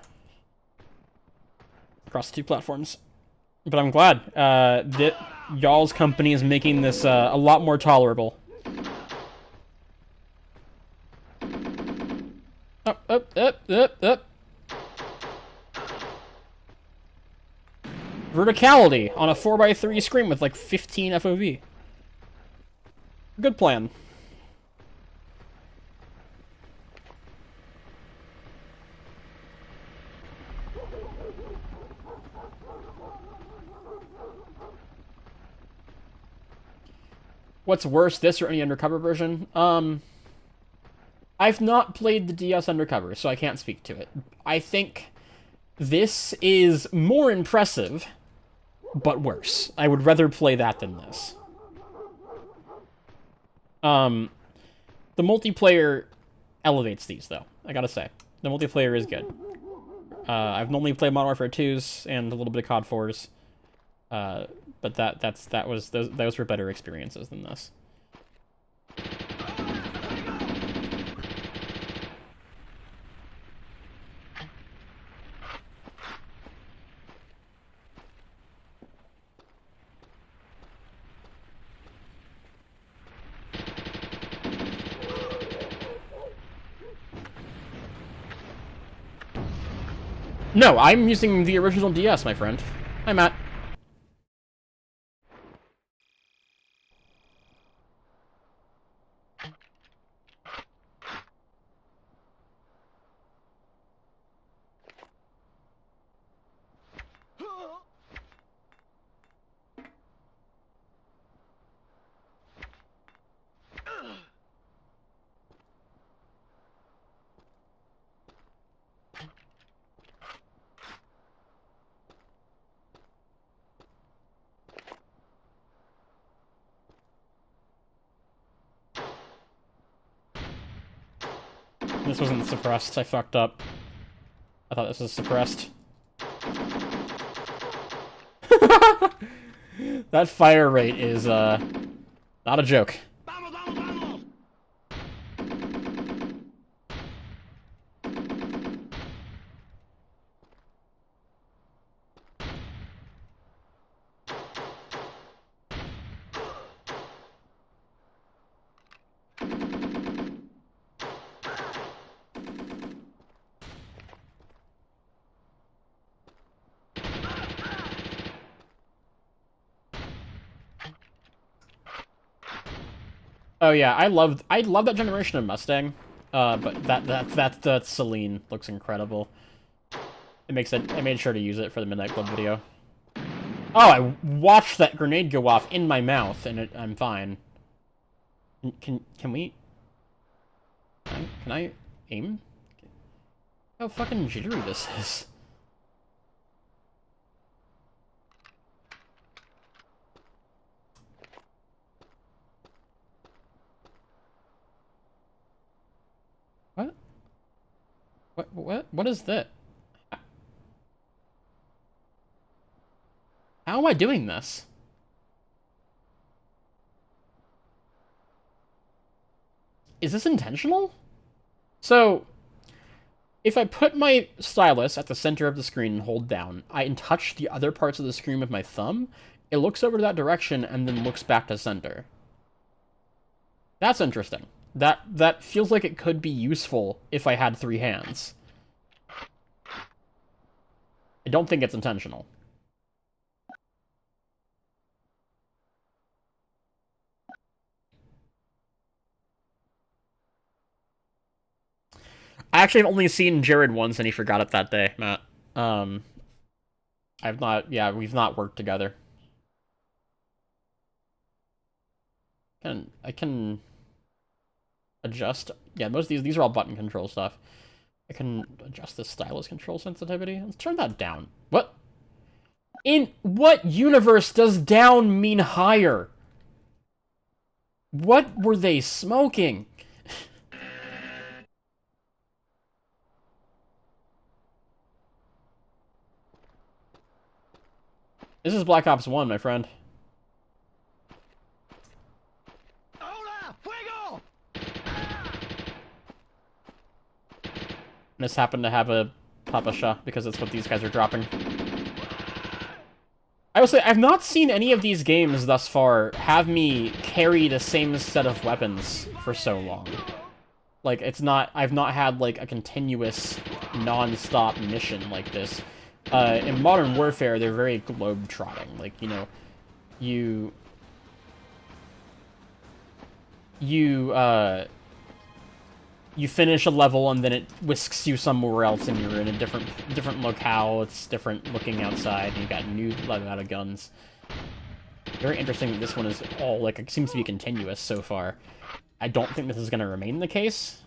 Across the two platforms. But I'm glad that y'all's company is making this a lot more tolerable. Up. Verticality on a 4x3 screen with like 15 FOV. Good plan. What's worse, this or any undercover version? I've not played the DS Undercover, so I can't speak to it. I think this is more impressive, but worse. I would rather play that than this. The multiplayer elevates these, though, I gotta say. The multiplayer is good. I've normally played Modern Warfare 2s and a little bit of COD 4s, but those were better experiences than this. No, I'm using the original DS, my friend. Hi, Matt. This wasn't suppressed. I fucked up. I thought this was suppressed. That fire rate is, not a joke. Oh yeah, I love that generation of Mustang. But that Celine looks incredible. It makes it. I made sure to use it for the Midnight Club video. Oh, I watched that grenade go off in my mouth, and I'm fine. Can we? Can I aim? How fucking jittery this is. What is that? How am I doing this? Is this intentional? So, if I put my stylus at the center of the screen and hold down, and touch the other parts of the screen with my thumb, it looks over to that direction and then looks back to center. That's interesting. That feels like it could be useful if I had 3 hands. I don't think it's intentional. I actually have only seen Jared once, and he forgot it that day, Matt. I've not... Yeah, we've not worked together. I can adjust... Yeah, most of these are all button control stuff. I can adjust the stylus control sensitivity. Let's turn that down. What? In what universe does down mean higher? What were they smoking? This is Black Ops 1, my friend. Hola, fuego! This happened to have a Papa Shah because that's what these guys are dropping. I will say, I've not seen any of these games thus far have me carry the same set of weapons for so long. Like, I've not had, like, a continuous, non-stop mission like this. In Modern Warfare, they're very globe-trotting. Like, you know, you finish a level and then it whisks you somewhere else and you're in a different locale. It's different looking outside. And you got new out of guns. Very interesting that this one is all, like, it seems to be continuous so far. I don't think this is going to remain the case.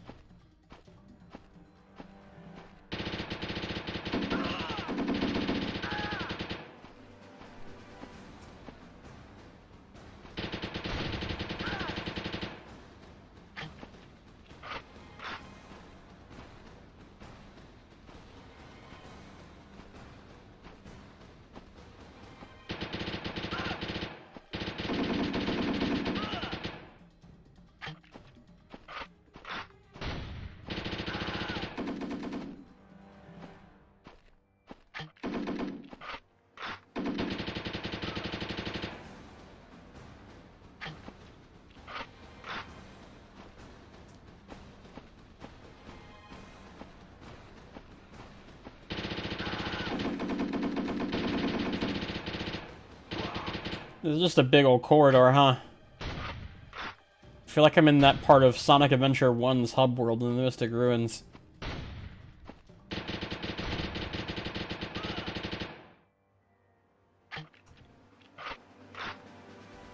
This is just a big old corridor, huh? I feel like I'm in that part of Sonic Adventure 1's hub world in the Mystic Ruins.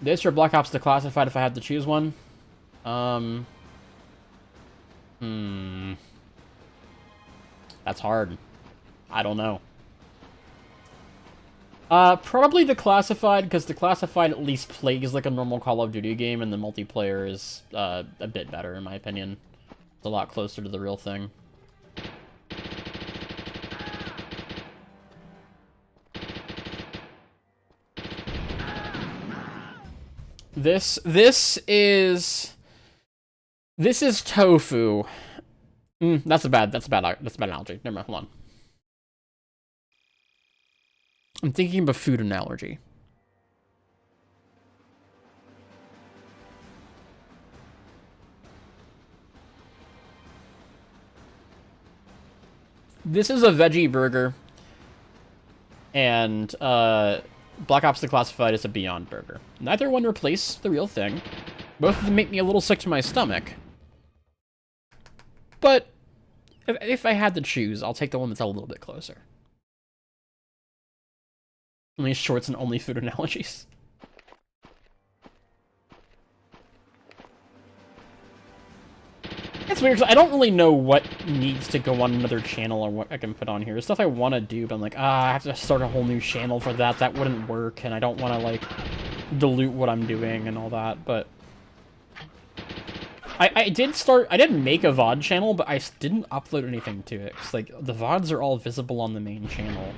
This or Black Ops Declassified if I had to choose one? That's hard. I don't know. Probably Declassified, because Declassified at least plays like a normal Call of Duty game, and the multiplayer is, a bit better, in my opinion. It's a lot closer to the real thing. This is tofu. That's a bad analogy. Never mind, hold on. I'm thinking of a food analogy. This is a veggie burger, and Black Ops Declassified is a Beyond Burger. Neither one replace the real thing. Both of them make me a little sick to my stomach. But if I had to choose, I'll take the one that's a little bit closer. Only shorts and only food analogies. It's weird, because I don't really know what needs to go on another channel or what I can put on here. There's stuff I want to do, but I'm like, I have to start a whole new channel for that. That wouldn't work, and I don't want to, like, dilute what I'm doing and all that, but... I did make a VOD channel, but I didn't upload anything to it, because, like, the VODs are all visible on the main channel.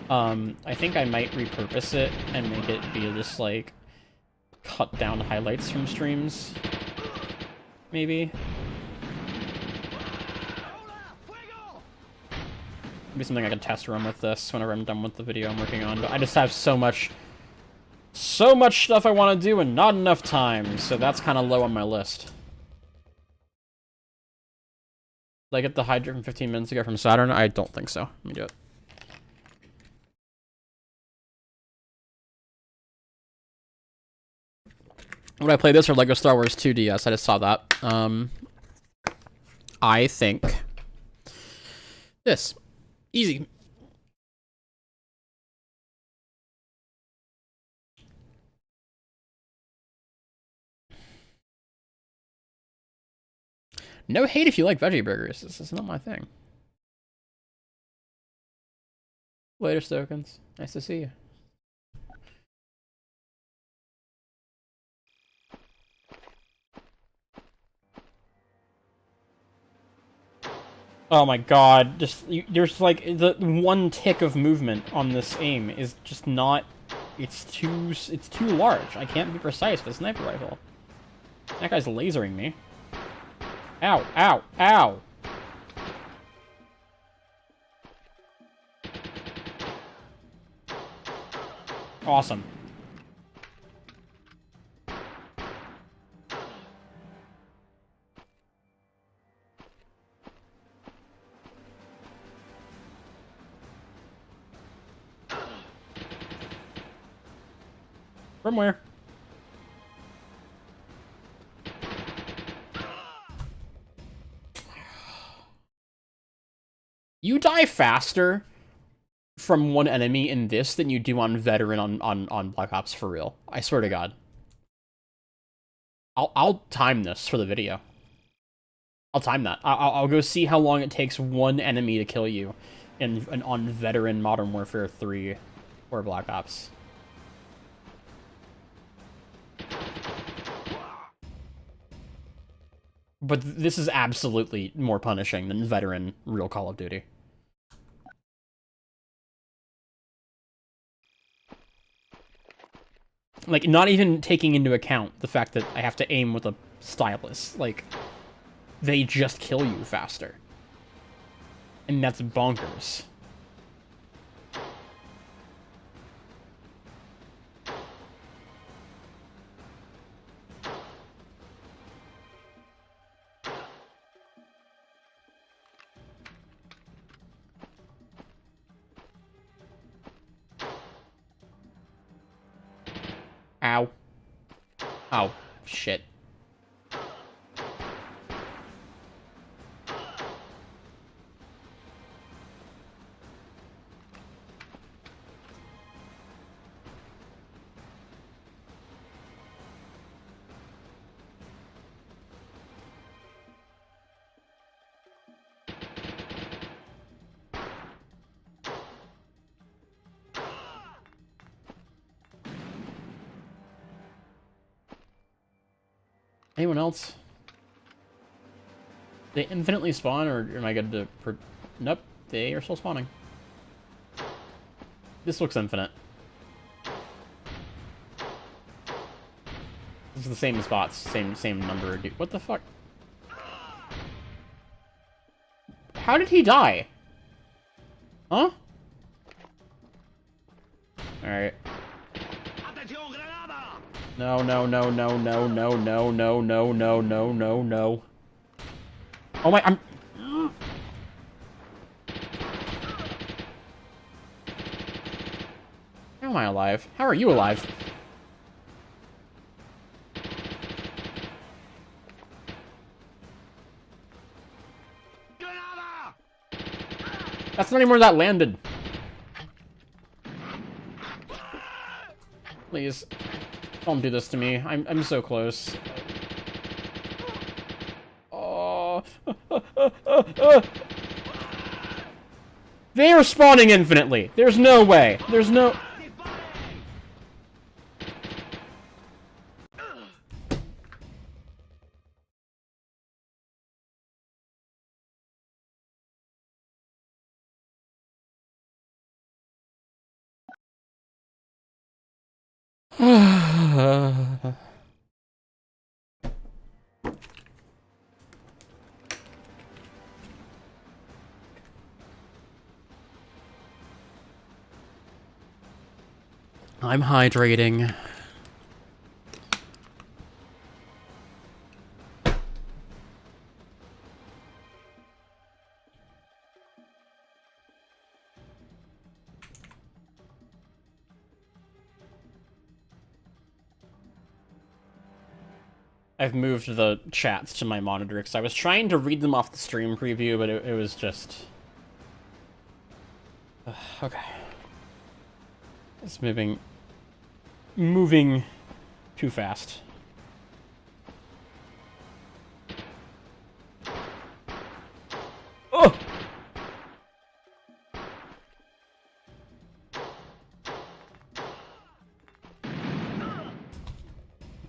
I think I might repurpose it and make it be just, like, cut down highlights from streams. Maybe. Maybe something I can test run with this whenever I'm done with the video I'm working on, but I just have so much stuff I want to do and not enough time, so that's kind of low on my list. Did I get the Hydra from 15 minutes ago from Saturn? I don't think so. Let me do it. Would I play this or Lego Star Wars 2 DS? I just saw that. I think this. Easy. No hate if you like veggie burgers. This is not my thing. Later, Stokens. Nice to see you. Oh my god, there's like, the one tick of movement on this aim is just not, it's too large. I can't be precise with a sniper rifle. That guy's lasering me. Ow, ow, ow! Awesome. From where? You die faster from one enemy in this than you do on Veteran on Black Ops for real. I swear to God. I'll time this for the video. I'll time that. I'll go see how long it takes one enemy to kill you on Veteran Modern Warfare 3 or Black Ops. But this is absolutely more punishing than Veteran real Call of Duty. Like, not even taking into account the fact that I have to aim with a stylus. Like, they just kill you faster. And that's bonkers. Ow. Oh, shit. Anyone else? They infinitely spawn, or am I good to... Nope, they are still spawning. This looks infinite. This is the same spots, same number. What the fuck? How did he die? Huh? Alright. No, no, no, no, no, no, no, no, no, no, no, no, no. Oh my, I'm... How am I alive? How are you alive? That's not even where that landed. Please. Don't do this to me. I'm so close. Oh. They are spawning infinitely. There's no way. There's no... I'm hydrating. I've moved the chats to my monitor because I was trying to read them off the stream preview, but it was just... okay. It's moving too fast. Oh!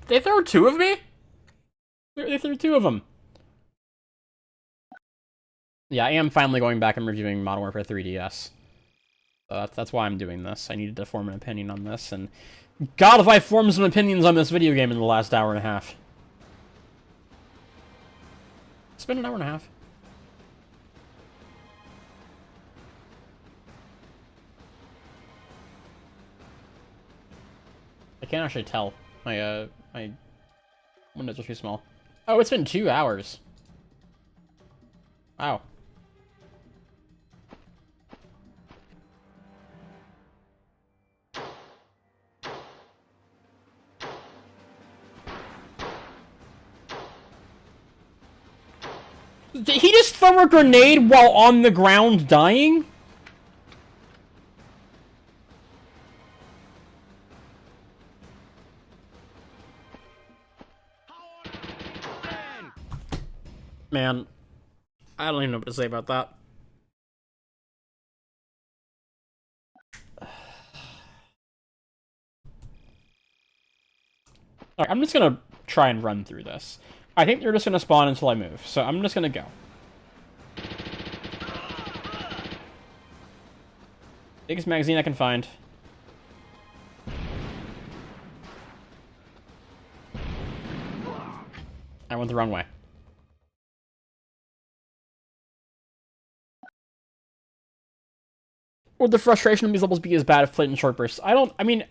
They throw two of me? They threw two of them. Yeah, I am finally going back and reviewing Modern Warfare 3DS. That's why I'm doing this. I needed to form an opinion on this, and... God, if I formed some opinions on this video game in the last hour and a half. It's been an hour and a half. I can't actually tell. My windows are too small. Oh, it's been 2 hours. Wow. Did he just throw a grenade while on the ground dying? Man, I don't even know what to say about that. Alright, I'm just gonna try and run through this. I think they're just gonna spawn until I move, so I'm just gonna go. Biggest magazine I can find. I went the wrong way. Would the frustration of these levels be as bad if played in short bursts? I mean,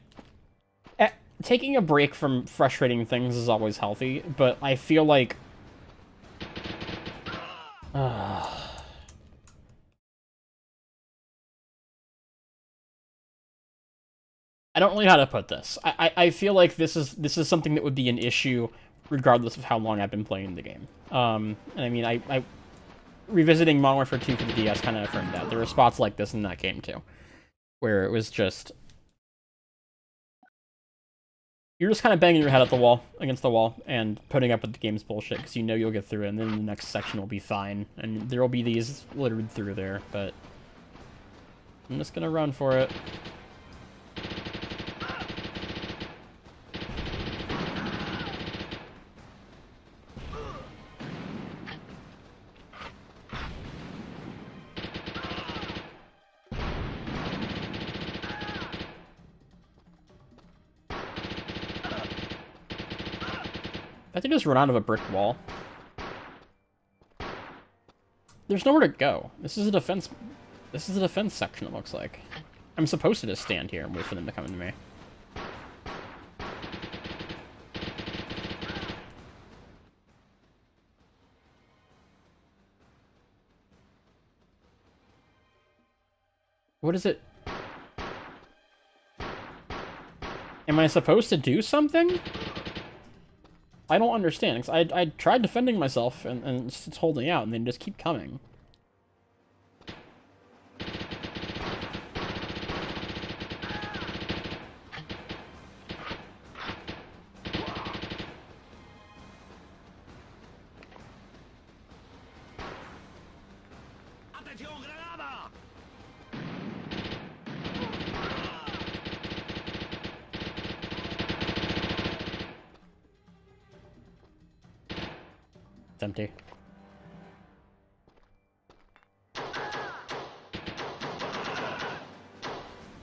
taking a break from frustrating things is always healthy, but I feel like... I don't really know how to put this. I feel like this is something that would be an issue regardless of how long I've been playing the game. And I mean, I revisiting Modern Warfare 2 for the DS kind of affirmed that. There were spots like this in that game too, where it was just you're just kind of banging your head against the wall, and putting up with the game's bullshit because you know you'll get through it, and then the next section will be fine, and there will be these littered through there, but I'm just gonna run for it. I think just run out of a brick wall. There's nowhere to go. This is a defense section, it looks like. I'm supposed to just stand here and wait for them to come to me. What is it? Am I supposed to do something? I don't understand, because I tried defending myself, and it's holding out, and they just keep coming. It's empty.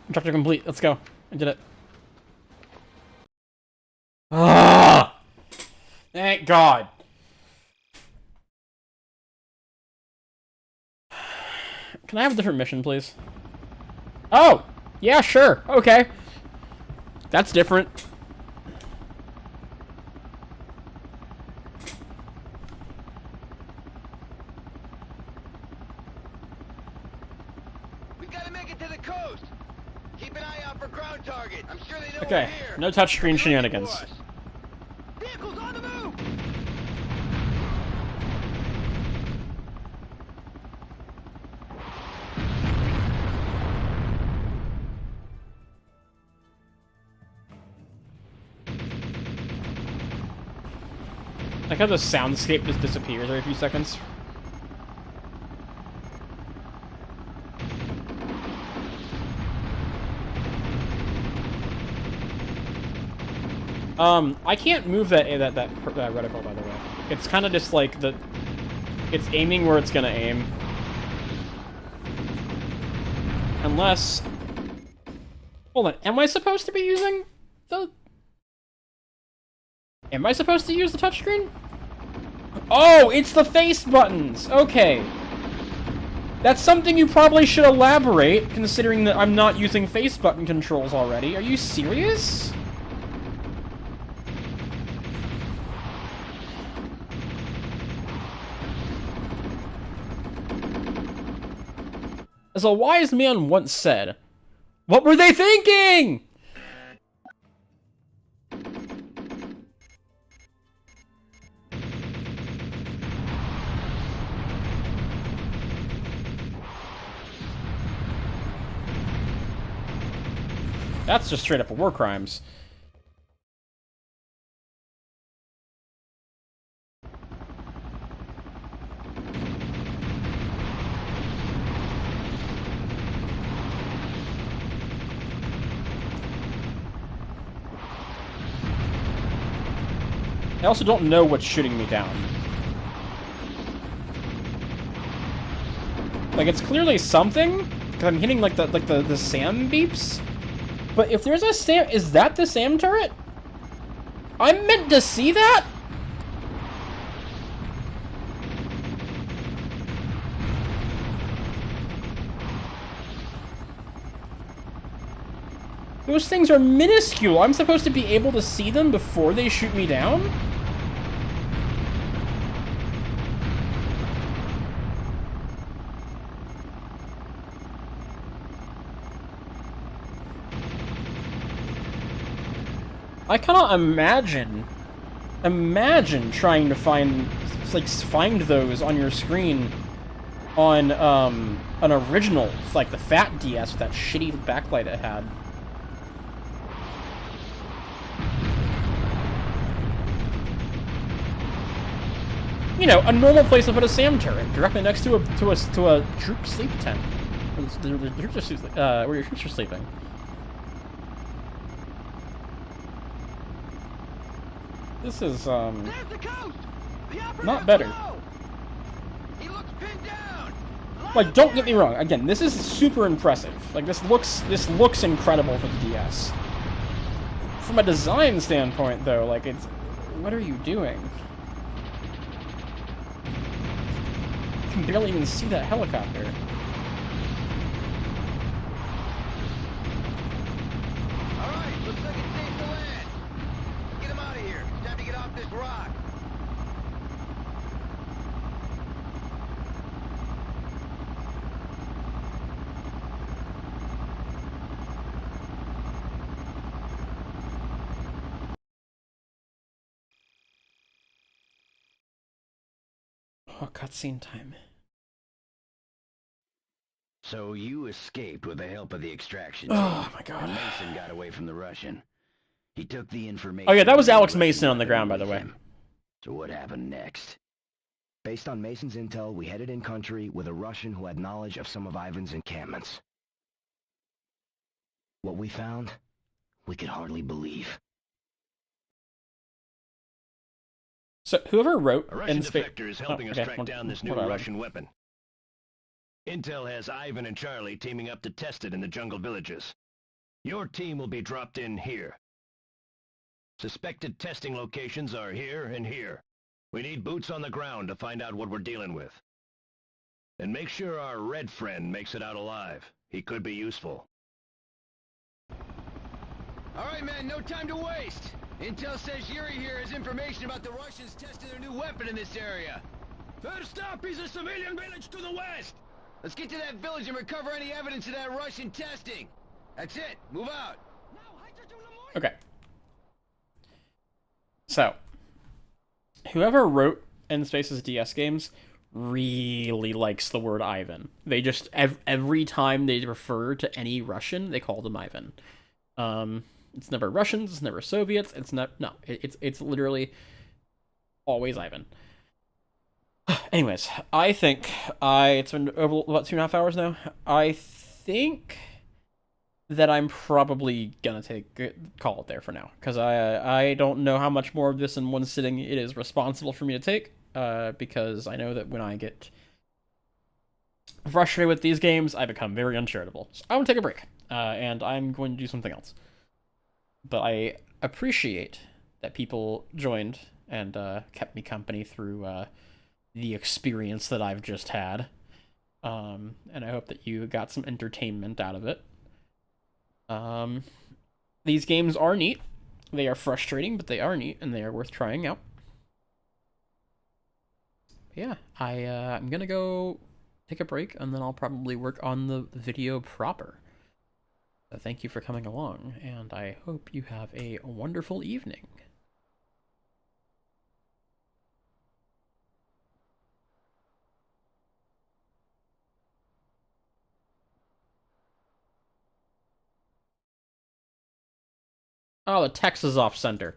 Objective complete. Let's go. I did it. Ah! Thank God. Can I have a different mission, please? Oh! Yeah, sure. Okay. That's different. Okay, no touchscreen shenanigans. Vehicles on the move! Like how the soundscape just disappears every few seconds. I can't move that reticle, by the way. It's kind of just like it's aiming where it's gonna aim. Unless... Hold on, am I supposed to be using the... Am I supposed to use the touchscreen? Oh, it's the face buttons! Okay. That's something you probably should elaborate, considering that I'm not using face button controls already. Are you serious? As a wise man once said, what were they thinking? That's just straight up war crimes. I also don't know what's shooting me down. Like, it's clearly something, because I'm hitting, like, the SAM beeps. But if there's a SAM... Is that the SAM turret? I'm meant to see that? Those things are minuscule. I'm supposed to be able to see them before they shoot me down? I cannot imagine trying to find those on your screen on an original, like the fat DS with that shitty backlight it had. You know, a normal place to put a SAM turret, directly next to a troop sleep tent, where your troops are sleeping. This is not better. He looks pinned down. Like, don't get me wrong. Again, this is super impressive. Like, this looks incredible for the DS. From a design standpoint, though, like, it's, what are you doing? You can barely even see that helicopter. All right, looks like it's safe to land. Let's get him out of here. Time to get off this rock. Oh, cutscene time. So you escaped with the help of the extraction team. Oh my god. And Mason got away from the Russian. He took the information. Oh yeah, that was from the Alex Russian Mason on the weapon ground, by the with way. him. So what happened next? Based on Mason's intel, we headed in country with a Russian who had knowledge of some of Ivan's encampments. What we found, we could hardly believe. So whoever wrote A Russian in space. defector is helping us track down this new Russian weapon. Intel has Ivan and Charlie teaming up to test it in the jungle villages. Your team will be dropped in here. Suspected testing locations are here and here. We need boots on the ground to find out what we're dealing with. And make sure our red friend makes it out alive. He could be useful. All right, man, no time to waste. Intel says Yuri here has information about the Russians testing their new weapon in this area. First stop is a civilian village to the west. Let's get to that village and recover any evidence of that Russian testing. That's it. Move out. Okay. So, whoever wrote N-Space's DS games really likes the word Ivan. They just, every time they refer to any Russian, they call them Ivan. It's never Russians, it's never Soviets, it's literally always Ivan. Anyways, I think it's been over, what, 2.5 hours now? I think that I'm probably gonna call it there for now, because I don't know how much more of this in one sitting it is responsible for me to take, because I know that when I get frustrated with these games, I become very uncharitable. So I'm gonna take a break, and I'm going to do something else. But I appreciate that people joined and kept me company through the experience that I've just had. And I hope that you got some entertainment out of it. These games are neat. They are frustrating, but they are neat, and they are worth trying out. Yeah, I'm gonna go take a break, and then I'll probably work on the video proper. So thank you for coming along, and I hope you have a wonderful evening. Oh, the text is off center.